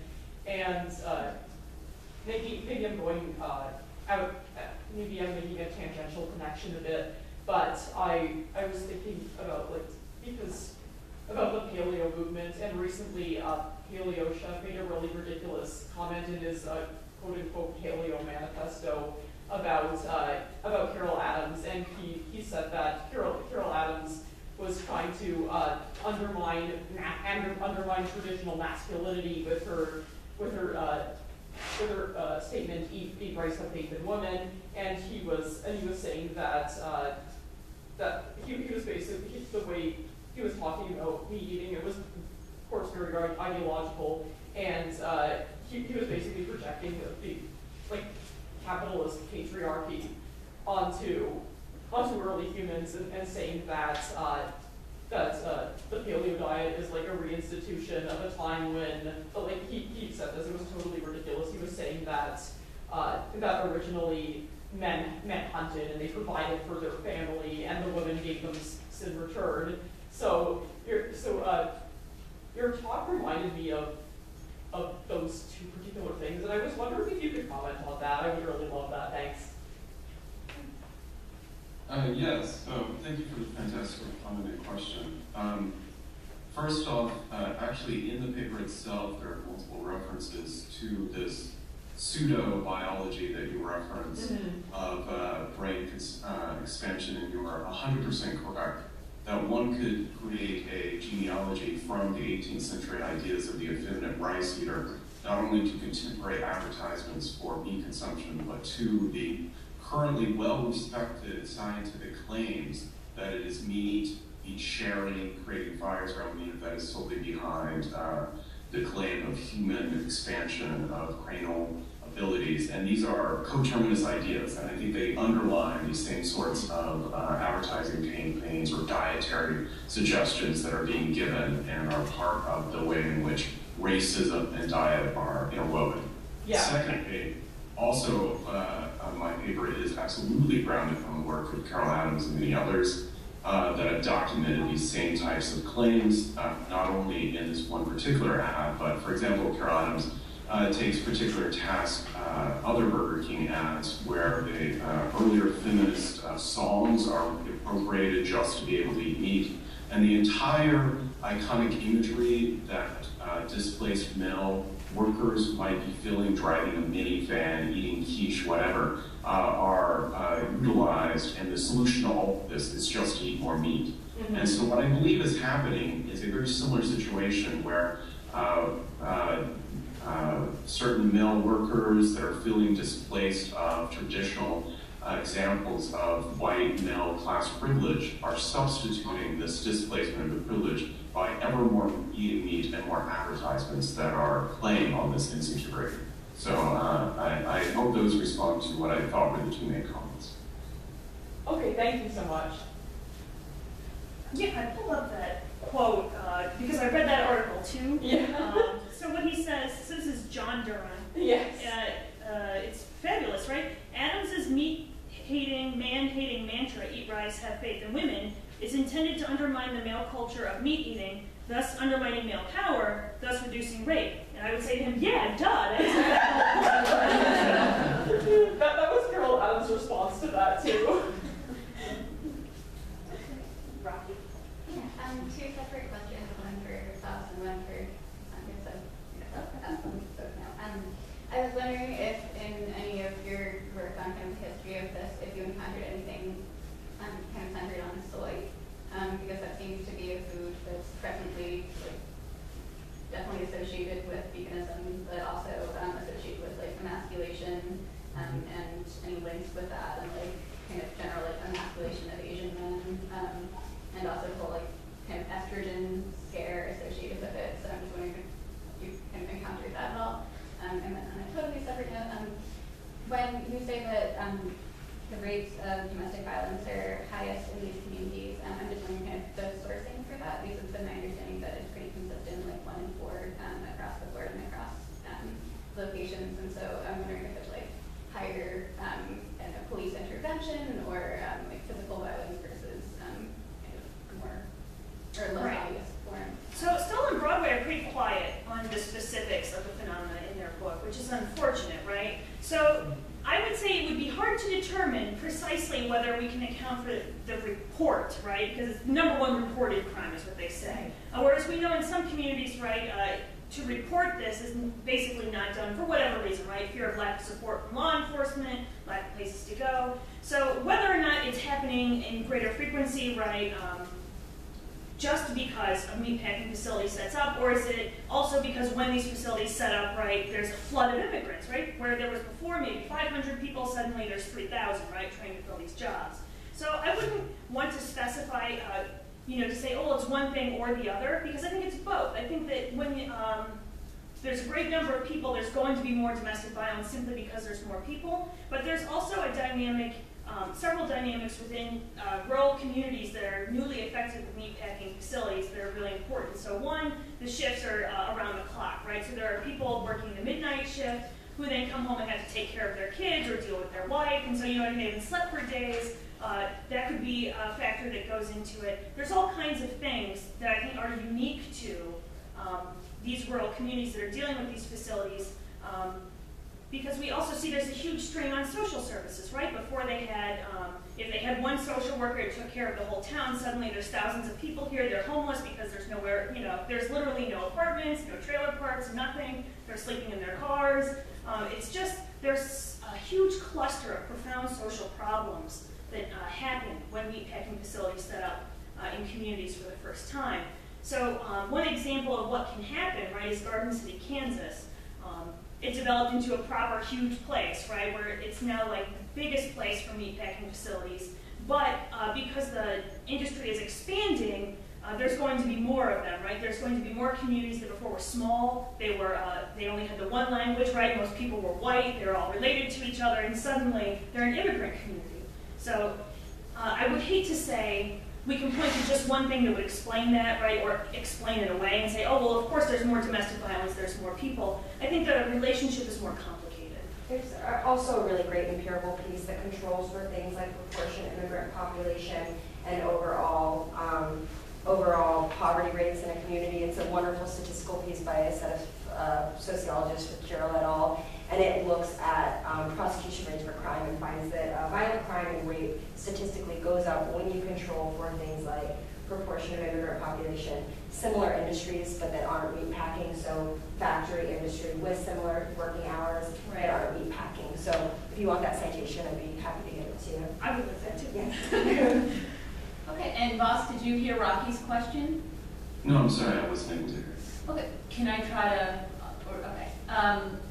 And maybe I'm going out, maybe I'm making a tangential connection a bit, but I was thinking about about the paleo movement, and recently Paleo Chef made a really ridiculous comment in his quote-unquote paleo manifesto about Carol Adams, and he said that Carol undermine traditional masculinity with her statement, "Eat rice, have faith in women," and he was saying that he was basically, the way he was talking about meat eating, it was of course very ideological, and he was basically projecting the capitalist patriarchy onto early humans, and saying that the paleo diet is like a reinstitution of a time when, he said this, it was totally ridiculous. He was saying that originally men hunted and they provided for their family, and the women gave them in return. So your talk reminded me of those two particular things, and I was wondering if you could comment on that. I would really love that. Thanks. Yes, thank you for the fantastic commented question. First off, actually in the paper itself, there are multiple references to this pseudo-biology that you referenced of brain expansion, and you are 100% correct that one could create a genealogy from the 18th century ideas of the effeminate rice eater, not only to contemporary advertisements for meat consumption, but to the currently well-respected scientific claims that it is meat sharing, creating fires around meat, that is solely behind the claim of human expansion of cranial abilities. And these are coterminous ideas, and I think they underline these same sorts of advertising campaigns or dietary suggestions that are being given and are part of the way in which racism and diet are interwoven. Yeah. Secondly, also, my paper is absolutely grounded on the work of Carol Adams and many others that have documented these same types of claims, not only in this one particular ad, but for example, Carol Adams takes particular task other Burger King ads where the earlier feminist songs are appropriated just to be able to eat meat, and the entire iconic imagery that displaced male workers might be feeling driving a minivan, eating quiche, whatever, are utilized, and the solution to all of this is just to eat more meat. And so what I believe is happening is a very similar situation where certain male workers that are feeling displaced of traditional examples of white male class privilege are substituting this displacement of the privilege by ever more eating meat and more advertisements that are playing on this insecurity. So I hope those respond to what I thought were the two main comments. Okay, thank you so much. Yeah, I pulled up that quote because I read that article too. Yeah. So what he says, so this is John Duran. Yes. It's fabulous, right? Adams's meat-hating, man-hating mantra, "Eat rice, have faith in women," is intended to undermine the male culture of meat eating, thus undermining male power, thus reducing rape. And I would say to him, yeah, duh. That was Carol Adams' response to that too. Rocky? Yeah, two separate questions, one for Sauce and one for I was wondering if in any of your work on kind of the history of this, if you encountered anything kind of centered on soy, because that seems to be a food that's presently definitely associated with veganism, but also associated with emasculation and any links with that, and kind of general emasculation of Asian men, and also the whole kind of estrogen scare associated with it. So I'm just wondering if you've kind of encountered that at all. And then on a totally separate note, when you say that the rates of domestic violence are highest in these communities, I'm just wondering kind of the sourcing for that, because it's been my understanding that it's pretty consistent, 1 in 4 across the board and across locations. And so I'm wondering if it's higher police intervention or physical violence versus kind of more or less obvious form. So Stella and Broadway are pretty quiet on the specifics of the phenomena in their book, which is unfortunate, right? So I would say it would be hard to determine precisely whether we can account for the report, right? Because it's #1 reported crime is what they say. Whereas we know in some communities, right, to report this is basically not done for whatever reason, right? Fear of lack of support from law enforcement, lack of places to go. So whether or not it's happening in greater frequency, right, just because a meatpacking facility sets up, or is it also because when these facilities set up, right, there's a flood of immigrants, right? Where there was before maybe 500 people, suddenly there's 3,000, right, trying to fill these jobs. So I wouldn't want to specify, to say, oh, it's one thing or the other, because I think it's both. I think that when there's a great number of people, there's going to be more domestic violence simply because there's more people, but there's also a dynamic, several dynamics within rural communities that are newly affected with meatpacking facilities that are really important. So one, the shifts are around the clock, right? So there are people working the midnight shift who then come home and have to take care of their kids or deal with their wife, and so they haven't slept for days. That could be a factor that goes into it. There's all kinds of things that I think are unique to these rural communities that are dealing with these facilities, because we also see there's a huge strain on social services, right? Before they had, if they had one social worker who took care of the whole town, suddenly there's thousands of people here, they're homeless because there's nowhere, there's literally no apartments, no trailer parks, nothing, they're sleeping in their cars. It's just, there's a huge cluster of profound social problems that happen when meatpacking facilities set up in communities for the first time. So one example of what can happen, right, is Garden City, Kansas. It developed into a proper huge place, right, where it's now like the biggest place for meatpacking facilities. But because the industry is expanding, there's going to be more of them, right? There's going to be more communities that before were small. They only had the one language, right? Most people were white. They were all related to each other, and suddenly they're an immigrant community. So I would hate to say we can point to just one thing that would explain that, right, or explain it away and say, oh, well, of course there's more domestic violence, there's more people. I think the relationship is more complicated. There's also a really great empirical piece that controls for things like proportion immigrant population and overall poverty rates in a community. It's a wonderful statistical piece by a set of sociologists with Carroll et al. And it looks at prosecution rates for crime and finds that violent crime and rape statistically goes up when you control for things like proportion of immigrant population, similar industries but that aren't meatpacking, so factory industry with similar working hours that aren't meatpacking. So if you want that citation, I'd be happy to give it to you. I would like that too. Yeah. Okay, and Voss, did you hear Rocky's question? No, I'm sorry, I wasn't able to hear. Okay, can I try to,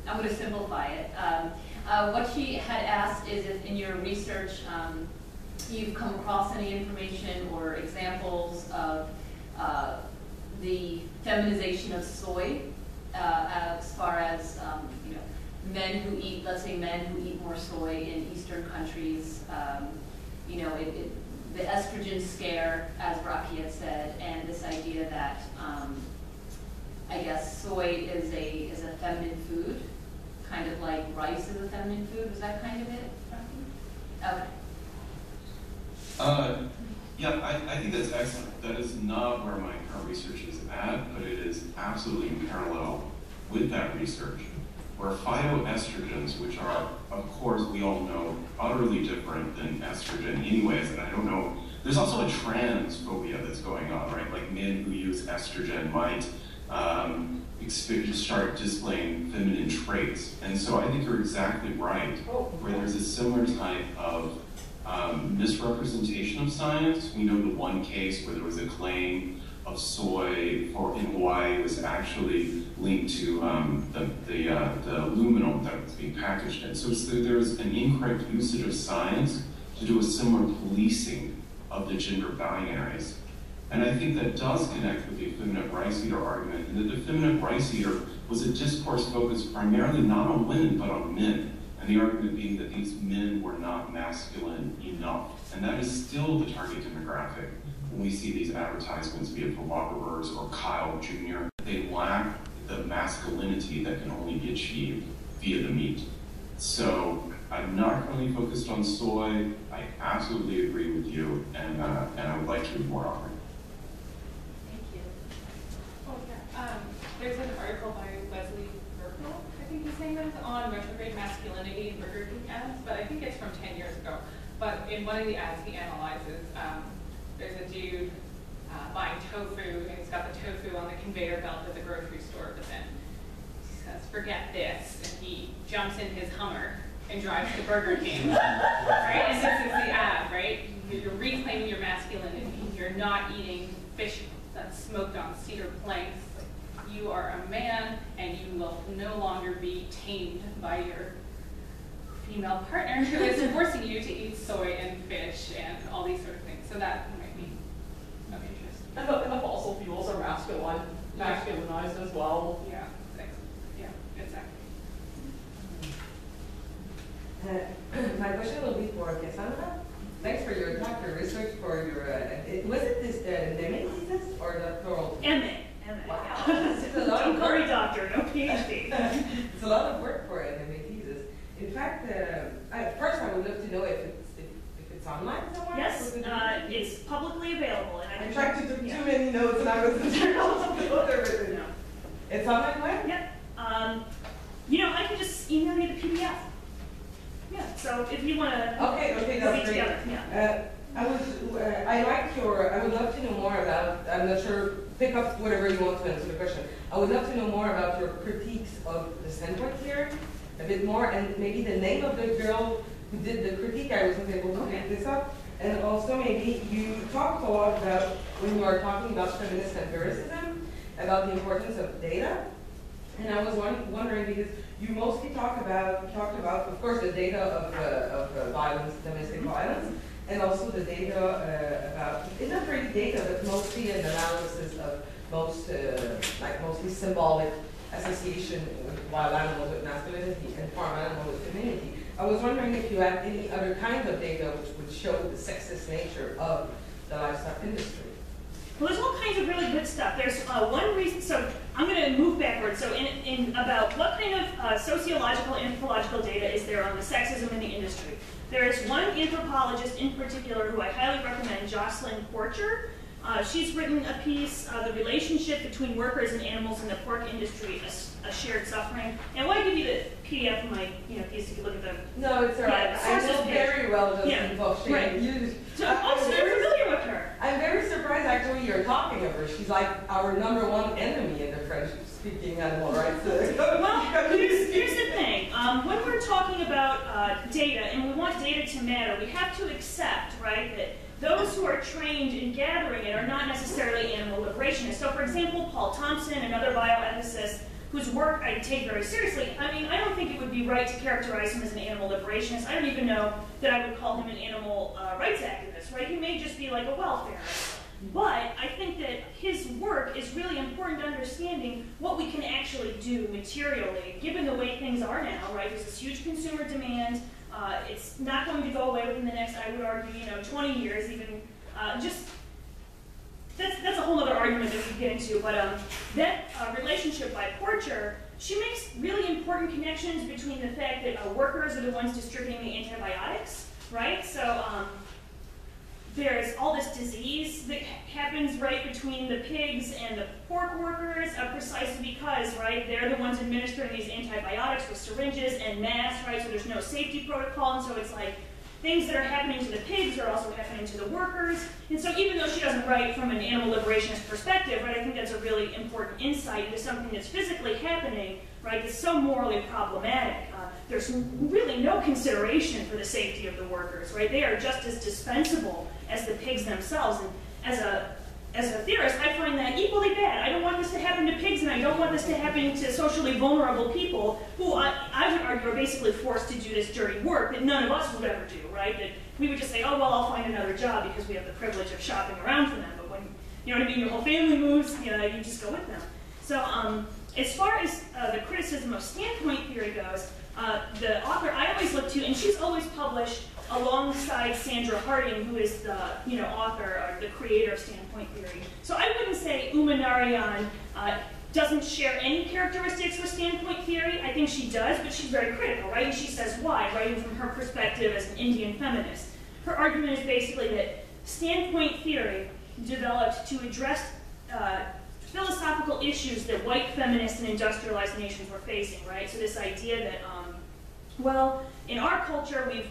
I'm going to simplify it. What she had asked is if in your research you've come across any information or examples of the feminization of soy as far as men who eat, let's say men who eat more soy in Eastern countries, the estrogen scare, as Rocky had said, and this idea that I guess soy is a feminine food, kind of like rice is a feminine food. Was that kind of it, Rocky? Okay. Yeah, I think that's excellent. That is not where my current research is at, but it is absolutely in parallel with that research, where phytoestrogens, which are, of course, we all know, utterly different than estrogen anyways, and I don't know, there's also a transphobia that's going on, right? Like men who use estrogen might start displaying feminine traits. And so I think you're exactly right, where there's a similar type of misrepresentation of science. We know the one case where there was a claim of soy in Hawaii was actually linked to the aluminum that was being packaged in. So there's an incorrect usage of science to do a similar policing of the gender binaries. And I think that does connect with the effeminate rice eater argument, and that the effeminate rice eater was a discourse focused primarily not on women, but on men. And the argument being that these men were not masculine enough. And that is still the target demographic when we see these advertisements, be it for Whopper's or Kyle Jr. They lack the masculinity that can only be achieved via the meat. So I'm not currently focused on soy. I absolutely agree with you, and I would like to read more often. There's an article by Leslie Merkel, I think he's saying this, on retrograde masculinity in Burger King ads, but I think it's from 10 years ago. But in one of the ads, he analyzes, there's a dude buying tofu, and he's got the tofu on the conveyor belt at the grocery store, but then he says, forget this, and he jumps in his Hummer and drives to Burger King, right? And this is the ad, right? You're reclaiming your masculinity. You're not eating fish that's smoked on cedar planks. Like, you are a man, and you will no longer be tamed by your female partner who is forcing you to eat soy and fish and all these sort of things. So that might be of interest. And the fossil fuels are masculinized as well. Yeah, exactly. My question will be for Cassandra. Thanks for your talk, your research, for your, was it this endemic disease or the plural? MA. Wow. Yeah. It's a lot Don't of call me work. doctor, no PhD. It's a lot of work for endemic diseases. In fact, first I would love to know if it's online somewhere. Yes, it's publicly available. And I tried to do too many notes and I wasn't sure how to go there with it. No. It's online where? Yep. You know, I can just email you the PDF. Yeah, so if you want to Okay, read that's great. together. Yeah. I would love to know more about, I'm not sure, pick up whatever you want to answer the question. I would love to know more about your critiques of the standpoint theory, a bit more, and maybe the name of the girl who did the critique. I wasn't able to pick this up. And also maybe you talked a lot about, when you are talking about feminist empiricism, about the importance of data. And I was wondering, because you mostly talked about, of course, the data of violence, domestic violence, and also the data about, it's not really data, but mostly an analysis of mostly symbolic association with wild animals with masculinity and farm animals with femininity. I was wondering if you had any other kinds of data which would show the sexist nature of the livestock industry. Well, there's all kinds of really good stuff. There's one reason, so I'm going to move backwards. So in about what kind of sociological and anthropological data is there on the sexism in the industry? There is one anthropologist in particular who I highly recommend, Jocelyn Porcher. She's written a piece, The Relationship Between Workers and Animals in the Pork Industry, a Shared Suffering. And I want to give you the PDF of my piece if you look at them. No, it's all right. Yeah, I know sources page. very well those Yeah, people. right. So I'm so familiar with her. I'm very surprised actually you're talking of her. She's like our #1 enemy in the French-speaking animal rights. Well, here's the thing. When we're talking about data, and we want data to matter, we have to accept, right, that those who are trained in gathering it are not necessarily animal liberationists. So, for example, Paul Thompson, another bioethicist whose work I take very seriously, I mean, I don't think it would be right to characterize him as an animal liberationist. I don't even know that I would call him an animal rights activist, right? He may just be like a welfarist. But I think that his work is really important to understanding what we can actually do materially, given the way things are now, right? There's this huge consumer demand. It's not going to go away within the next, I would argue, 20 years, even. That's a whole other argument that we can get into. But that relationship by Porcher, she makes really important connections between the fact that workers are the ones distributing the antibiotics, right? So there's all this disease that happens right between the pigs and the pork workers, precisely because, right, they're the ones administering these antibiotics with syringes and masks, right, so there's no safety protocol, and so it's like things that are happening to the pigs are also happening to the workers. And so even though she doesn't write from an animal liberationist perspective, right, I think that's a really important insight into something that's physically happening, right, that's so morally problematic. There's really no consideration for the safety of the workers, right? They are just as dispensable as the pigs themselves. And as a theorist, I find that equally bad. I don't want this to happen to pigs, and I don't want this to happen to socially vulnerable people who I would argue are basically forced to do this dirty work that none of us would ever do, right? That we would just say, oh, well, I'll find another job because we have the privilege of shopping around for them. But when, you know what I mean, your whole family moves, you just go with them. So as far as the criticism of standpoint theory goes, the author I always look to, and she's always published alongside Sandra Harding, who is the author or the creator of standpoint theory. So I wouldn't say Uma Narayan doesn't share any characteristics with standpoint theory. I think she does, but she's very critical, right? And she says why, writing from her perspective as an Indian feminist. Her argument is basically that standpoint theory developed to address philosophical issues that white feminists and industrialized nations were facing, right? So this idea that, well, in our culture, we've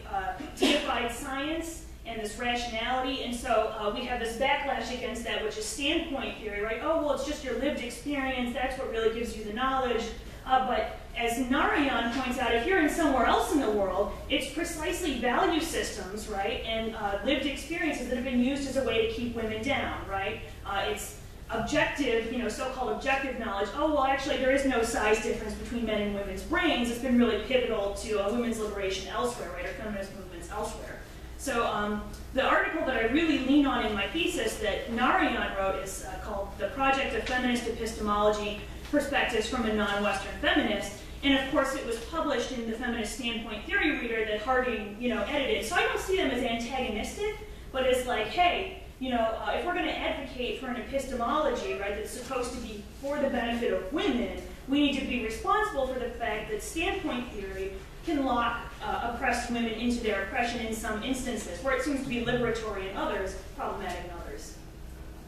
deified science and this rationality, and so we have this backlash against that, which is standpoint theory, right? Oh, well, it's just your lived experience. That's what really gives you the knowledge. But as Narayan points out, if you're in somewhere else in the world, it's precisely value systems, right, and lived experiences that have been used as a way to keep women down, right? It's objective, so-called objective knowledge. Oh, well, actually, there is no size difference between men and women's brains. It's been really pivotal to women's liberation elsewhere, right, or feminist movements elsewhere. So the article that I really lean on in my thesis that Narayan wrote is called The Project of Feminist Epistemology, Perspectives from a Non-Western Feminist. And of course, it was published in the Feminist Standpoint Theory Reader that Harding, edited. So I don't see them as antagonistic, but as like, hey, if we're going to advocate for an epistemology, right, that's supposed to be for the benefit of women, we need to be responsible for the fact that standpoint theory can lock oppressed women into their oppression in some instances, where it seems to be liberatory in others, problematic in others.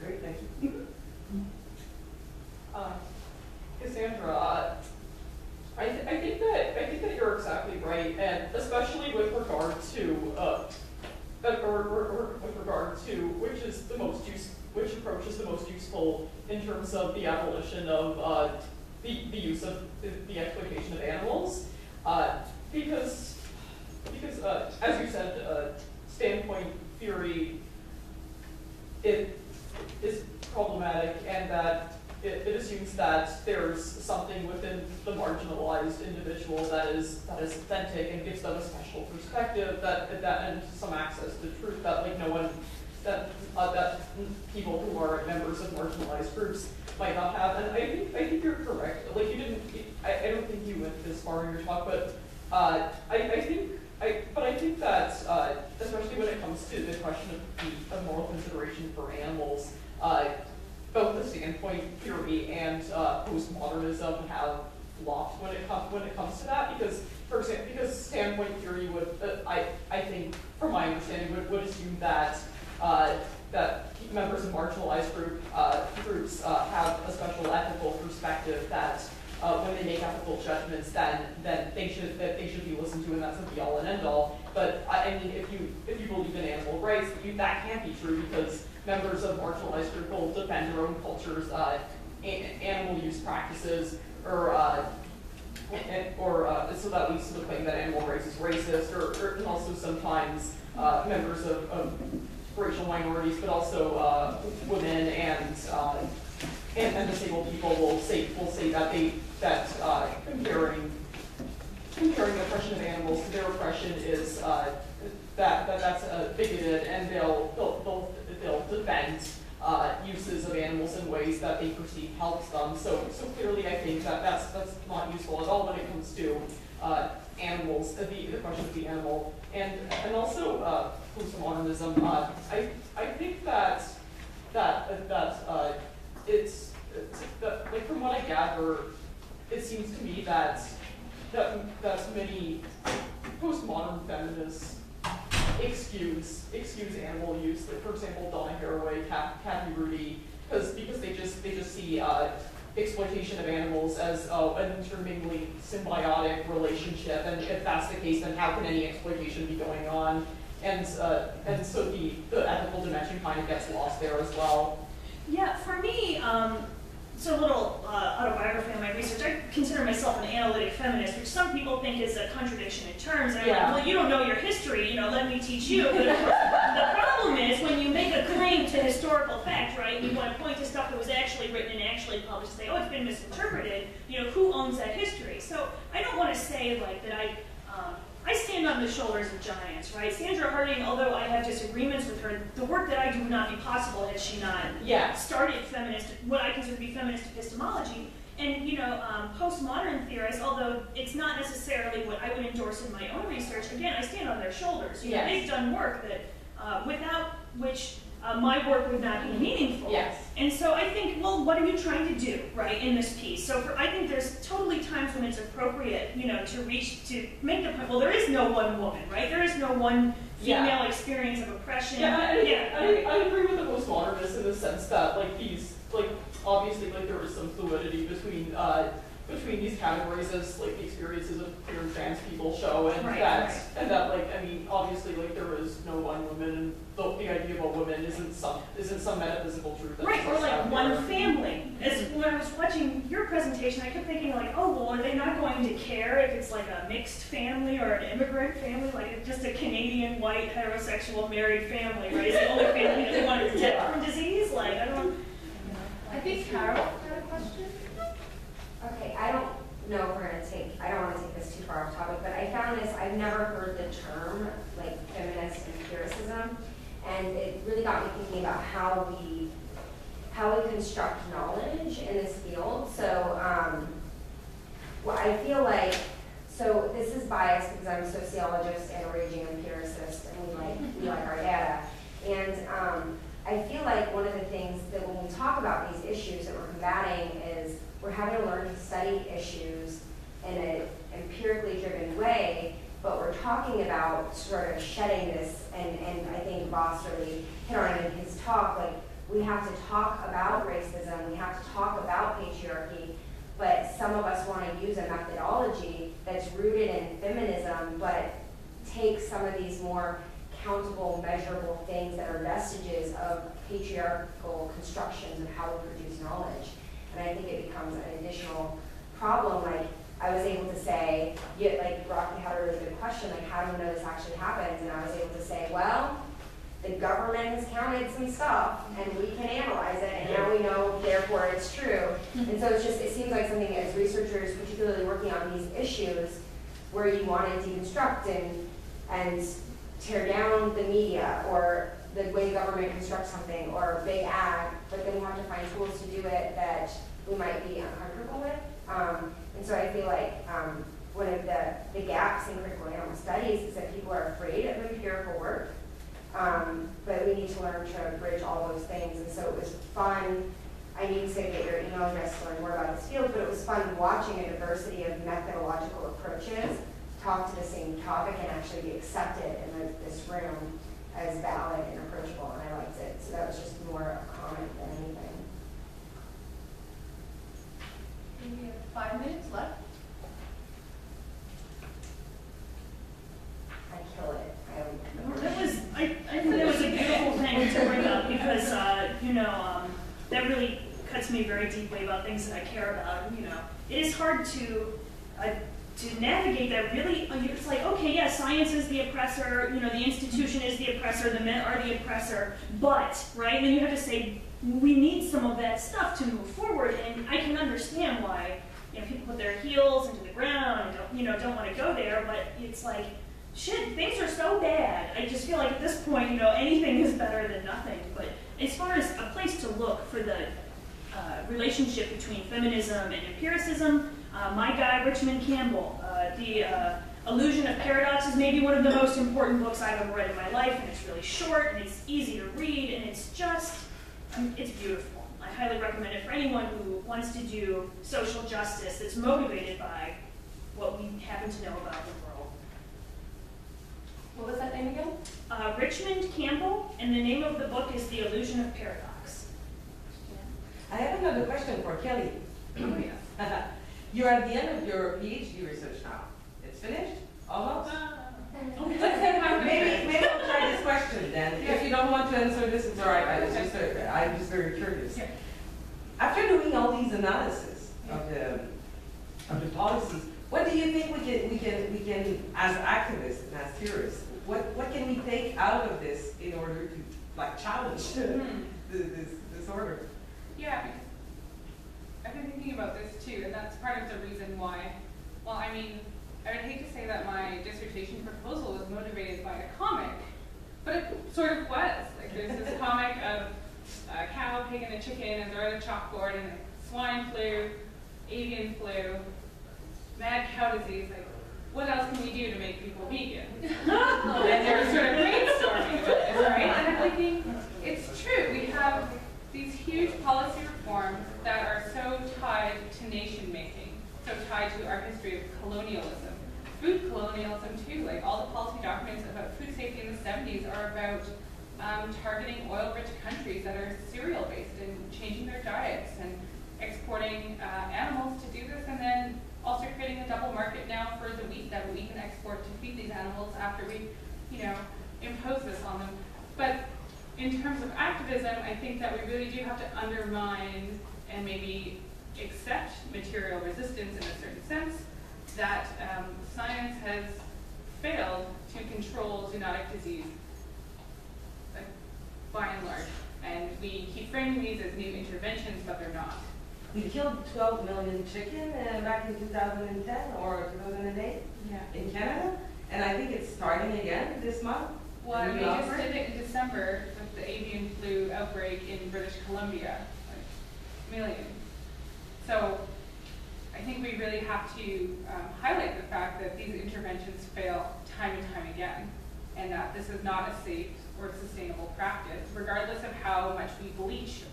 Great, thank you. Cassandra, I think that you're exactly right, and especially with regard to which approach is the most useful in terms of the abolition of the use of the exploitation of animals, because as you said, standpoint theory it is problematic, and that it assumes that there's something within the marginalized individual that is authentic and gives them a special perspective that and some access to truth that that people who are members of marginalized groups might not have. And I think you're correct. Like I don't think you went this far in your talk, but I think that especially when it comes to the question of moral consideration for animals, both the standpoint theory and postmodernism have flopped when it comes to that, because for example, because standpoint theory would I think from my understanding would assume that that members of marginalized groups have a special ethical perspective, that when they make ethical judgments, then they should be listened to, and that's the be all and end all. But I mean, if you believe in animal rights, that can't be true, because members of marginalized groups will defend their own cultures, animal use practices, or so that leads to the claim that animal rights is racist, or and also sometimes members of racial minorities, but also women and disabled people will say that comparing the oppression of animals to their oppression is that's bigoted, and they'll defend uses of animals in ways that they perceive helps them. So clearly, I think that's not useful at all when it comes to animals, the question of the animal, and also postmodernism. I think that it's like from what I gather, it seems to me that many postmodern feminists excuse animal use. Like for example, Donna Haraway, Kathy Rudy, because they just see exploitation of animals as an intermingling symbiotic relationship, and if that's the case, then how can any exploitation be going on? And so the ethical dimension kind of gets lost there as well. Yeah, for me, so a little autobiography on my research. I consider myself an analytic feminist, which some people think is a contradiction in terms. And I'm like, well, you don't know your history, let me teach you. But of course, the problem is when you make a claim to historical fact, right, and you want to point to stuff that was actually written and actually published, say, oh, it's been misinterpreted, who owns that history? So I don't want to say like that I stand on the shoulders of giants, right? Sandra Harding, although I have disagreements with her, the work that I do would not be possible had she not started what I consider to be feminist epistemology. And, postmodern theorists, although it's not necessarily what I would endorse in my own research, again, I stand on their shoulders. They've done work that, without which my work would not be meaningful. Yes. And so I think, well, what are you trying to do, right, in this piece? So I think there's totally times when it's appropriate, to make the point, well, there is no one woman, right? There is no one female experience of oppression. I agree with the postmodernists in the sense that, obviously, there is some fluidity between between these categories as like the experiences of queer and trans people show, and Right, that right. and that like I mean obviously like there is no one woman, and the idea of a woman isn't some metaphysical truth. That Right, or exists like out one there. family. As when I was watching your presentation, I kept thinking like, oh, well, are they not going to care if it's like a mixed family or an immigrant family, like just a Canadian white heterosexual married family, right? Is the only family that wanted to protect from disease? Like, I don't. I think Carol had a question. Okay, I don't know if we're gonna take, I don't wanna take this too far off topic, but I found this, I've never heard the term, like, feminist empiricism, and it really got me thinking about how we construct knowledge in this field. So, well, I feel like, so this is biased because I'm a sociologist and a raging empiricist, and we like our data. And I feel like one of the things that when we talk about these issues that we're combating is we're having to learn to study issues in an empirically driven way, but we're talking about sort of shedding this, and I think Ross really hit on it in his talk, like we have to talk about racism, we have to talk about patriarchy, but some of us want to use a methodology that's rooted in feminism, but take some of these more countable, measurable things that are vestiges of patriarchal constructions of how we produce knowledge. And I think it becomes an additional problem. Like, I was able to say, like Rocky had a really good question, like how do we know this actually happens? And I was able to say, well, the government has counted some stuff and we can analyze it and now we know, therefore it's true. And so it's just, it seems like something as researchers, particularly working on these issues, where you want to deconstruct and tear down the media or the way government constructs something or big ag, but then we have to find tools to do it that we might be uncomfortable with. And so I feel like one of the gaps in critical animal studies is that people are afraid of empirical work, but we need to learn to bridge all those things. And so it was fun. I need to get your email address to learn more about this field, but it was fun watching a diversity of methodological approaches talk to the same topic and actually be accepted in this room as valid and approachable, and I liked it. So that was just more a comment than anything. We have 5 minutes left. I kill it. That was, I think that was a beautiful thing to bring up because, that really cuts me very deeply about things that I care about. It is hard to navigate that really. It's like, okay, yeah, science is the oppressor, the institution is the oppressor, the men are the oppressor, but, right? And then you have to say, we need some of that stuff to move forward, and I can understand why, people put their heels into the ground and don't want to go there, but it's like, shit, things are so bad. I just feel like at this point, anything is better than nothing. But as far as a place to look for the relationship between feminism and empiricism, my guy, Richmond Campbell, The Illusion of Paradox is maybe one of the most important books I've ever read in my life, and it's really short, and it's easy to read, and it's just, it's beautiful. I highly recommend it for anyone who wants to do social justice that's motivated by what we happen to know about the world. What was that name again? Richmond Campbell, and the name of the book is The Illusion of Paradox. I have another question for Kelly. Oh, yes. You're at the end of your PhD research now. It's finished? Almost? Maybe I'll try this question then. If you don't want to answer this, it's all right. I'm just very curious. Yeah. After doing all these analysis of the policies, what do you think we can as activists and as theorists, what can we take out of this in order to challenge this order? Yeah, because I've been thinking about this too, and that's part of the reason why, I would hate to say that my dissertation proposal was motivated by a comic, but it sort of was. Like, there's this comic of a cow, a pig, and a chicken, and they're at a chalkboard, and swine flu, avian flu, mad cow disease, like, what else can we do to make people vegan? And they're sort of brainstorming about this, right? And I'm thinking, it's true, we have these huge policy reforms that are so tied to nation making, so tied to our history of colonialism. Food colonialism too, like all the policy documents about food safety in the 70s are about targeting oil-rich countries that are cereal-based and changing their diets and exporting animals to do this and then also creating a double market now for the wheat that we can export to feed these animals after we, impose this on them. But in terms of activism, I think that we really do have to undermine and maybe accept material resistance in a certain sense, that science has failed to control zoonotic disease, like, by and large. And we keep framing these as new interventions, but they're not. We killed 12 million chicken back in 2010 or 2008 in Canada, and I think it's starting again this month. Well, we just did it in December with the avian flu outbreak in British Columbia, like millions. So I think we really have to highlight the fact that these interventions fail time and time again, and that this is not a safe or sustainable practice, regardless of how much we bleach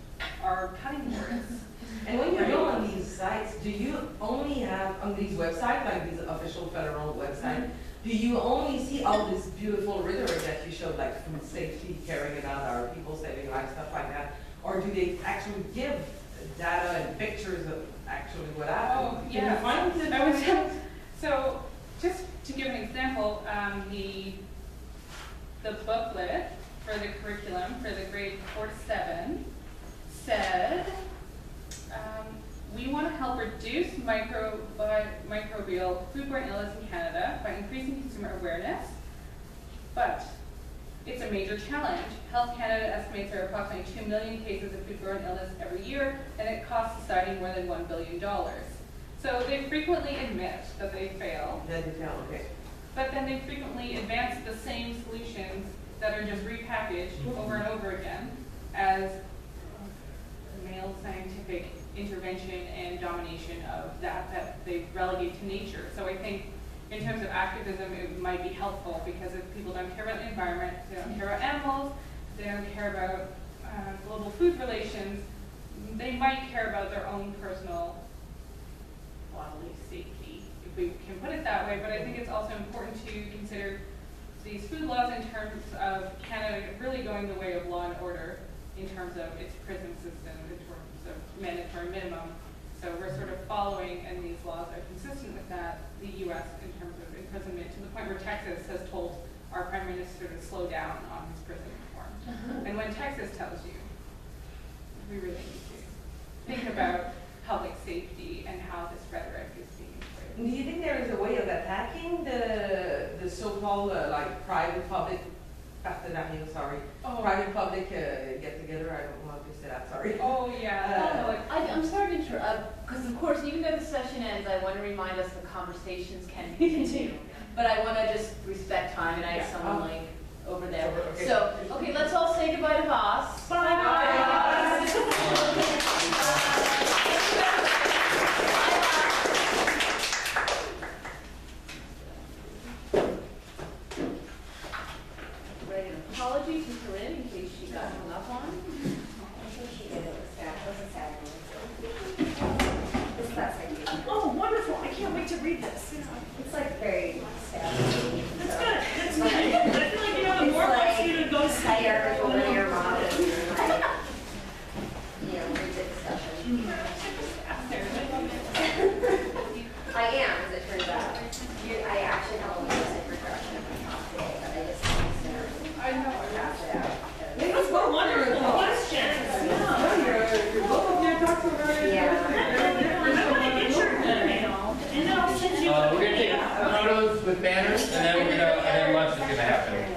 our cutting boards. And when you go on these sites, do you only have, on these websites, like these official federal websites, do you only see all this beautiful rhetoric that you showed, like food safety, caring about our people, saving lives, stuff like that? Or do they actually give data and pictures of actually what happened? Oh, yeah. Can you find it? So, just to give an example, the booklet for the curriculum for the grade 4 to 7 said, we want to help reduce microbial foodborne illness in Canada by increasing consumer awareness, but it's a major challenge. Health Canada estimates there are approximately 2 million cases of foodborne illness every year, and it costs society more than $1 billion. So they frequently admit that they fail, Okay. but then they frequently advance the same solutions that are just repackaged over and over again as male scientific intervention and domination of that they relegate to nature. So I think in terms of activism, it might be helpful, because if people don't care about the environment, they don't care about animals, they don't care about global food relations, they might care about their own personal bodily safety, if we can put it that way. But I think it's also important to consider these food laws in terms of Canada really going the way of law and order in terms of its prison system, in terms of mandatory minimum. So we're sort of following, and these laws are consistent with that, the U.S. in terms of imprisonment, to the point where Texas has told our Prime Minister to slow down on his prison reform. And when Texas tells you, we really need to think about public safety and how this rhetoric is being played. Do you think there is a way of attacking the so-called like private-public partenariat, private-public get-together? I don't know how to say that, sorry. Oh, yeah. I'm sorry to interrupt, because of course, even though the session ends, I want to remind us the conversations can continue. But I want to just respect time, and I have someone like over there. Okay. So, okay, let's all say goodbye to Voss. Bye. Right, an apology to Corinne in case she got hung up on. I think she did. It was sad. This is that second. Oh, wonderful. I can't wait to read this. It's like very sad. That's good. That's good. I feel like you have a more likely to go see hierarchical linear model. Read the discussion. I am, as it turns out. I actually have a linguistic regression today, but I just I know. passed it out. Those were wonderful questions. Remember to get your email, and then I'll send you. We're going to take photos with banners, and then lunch is going to happen.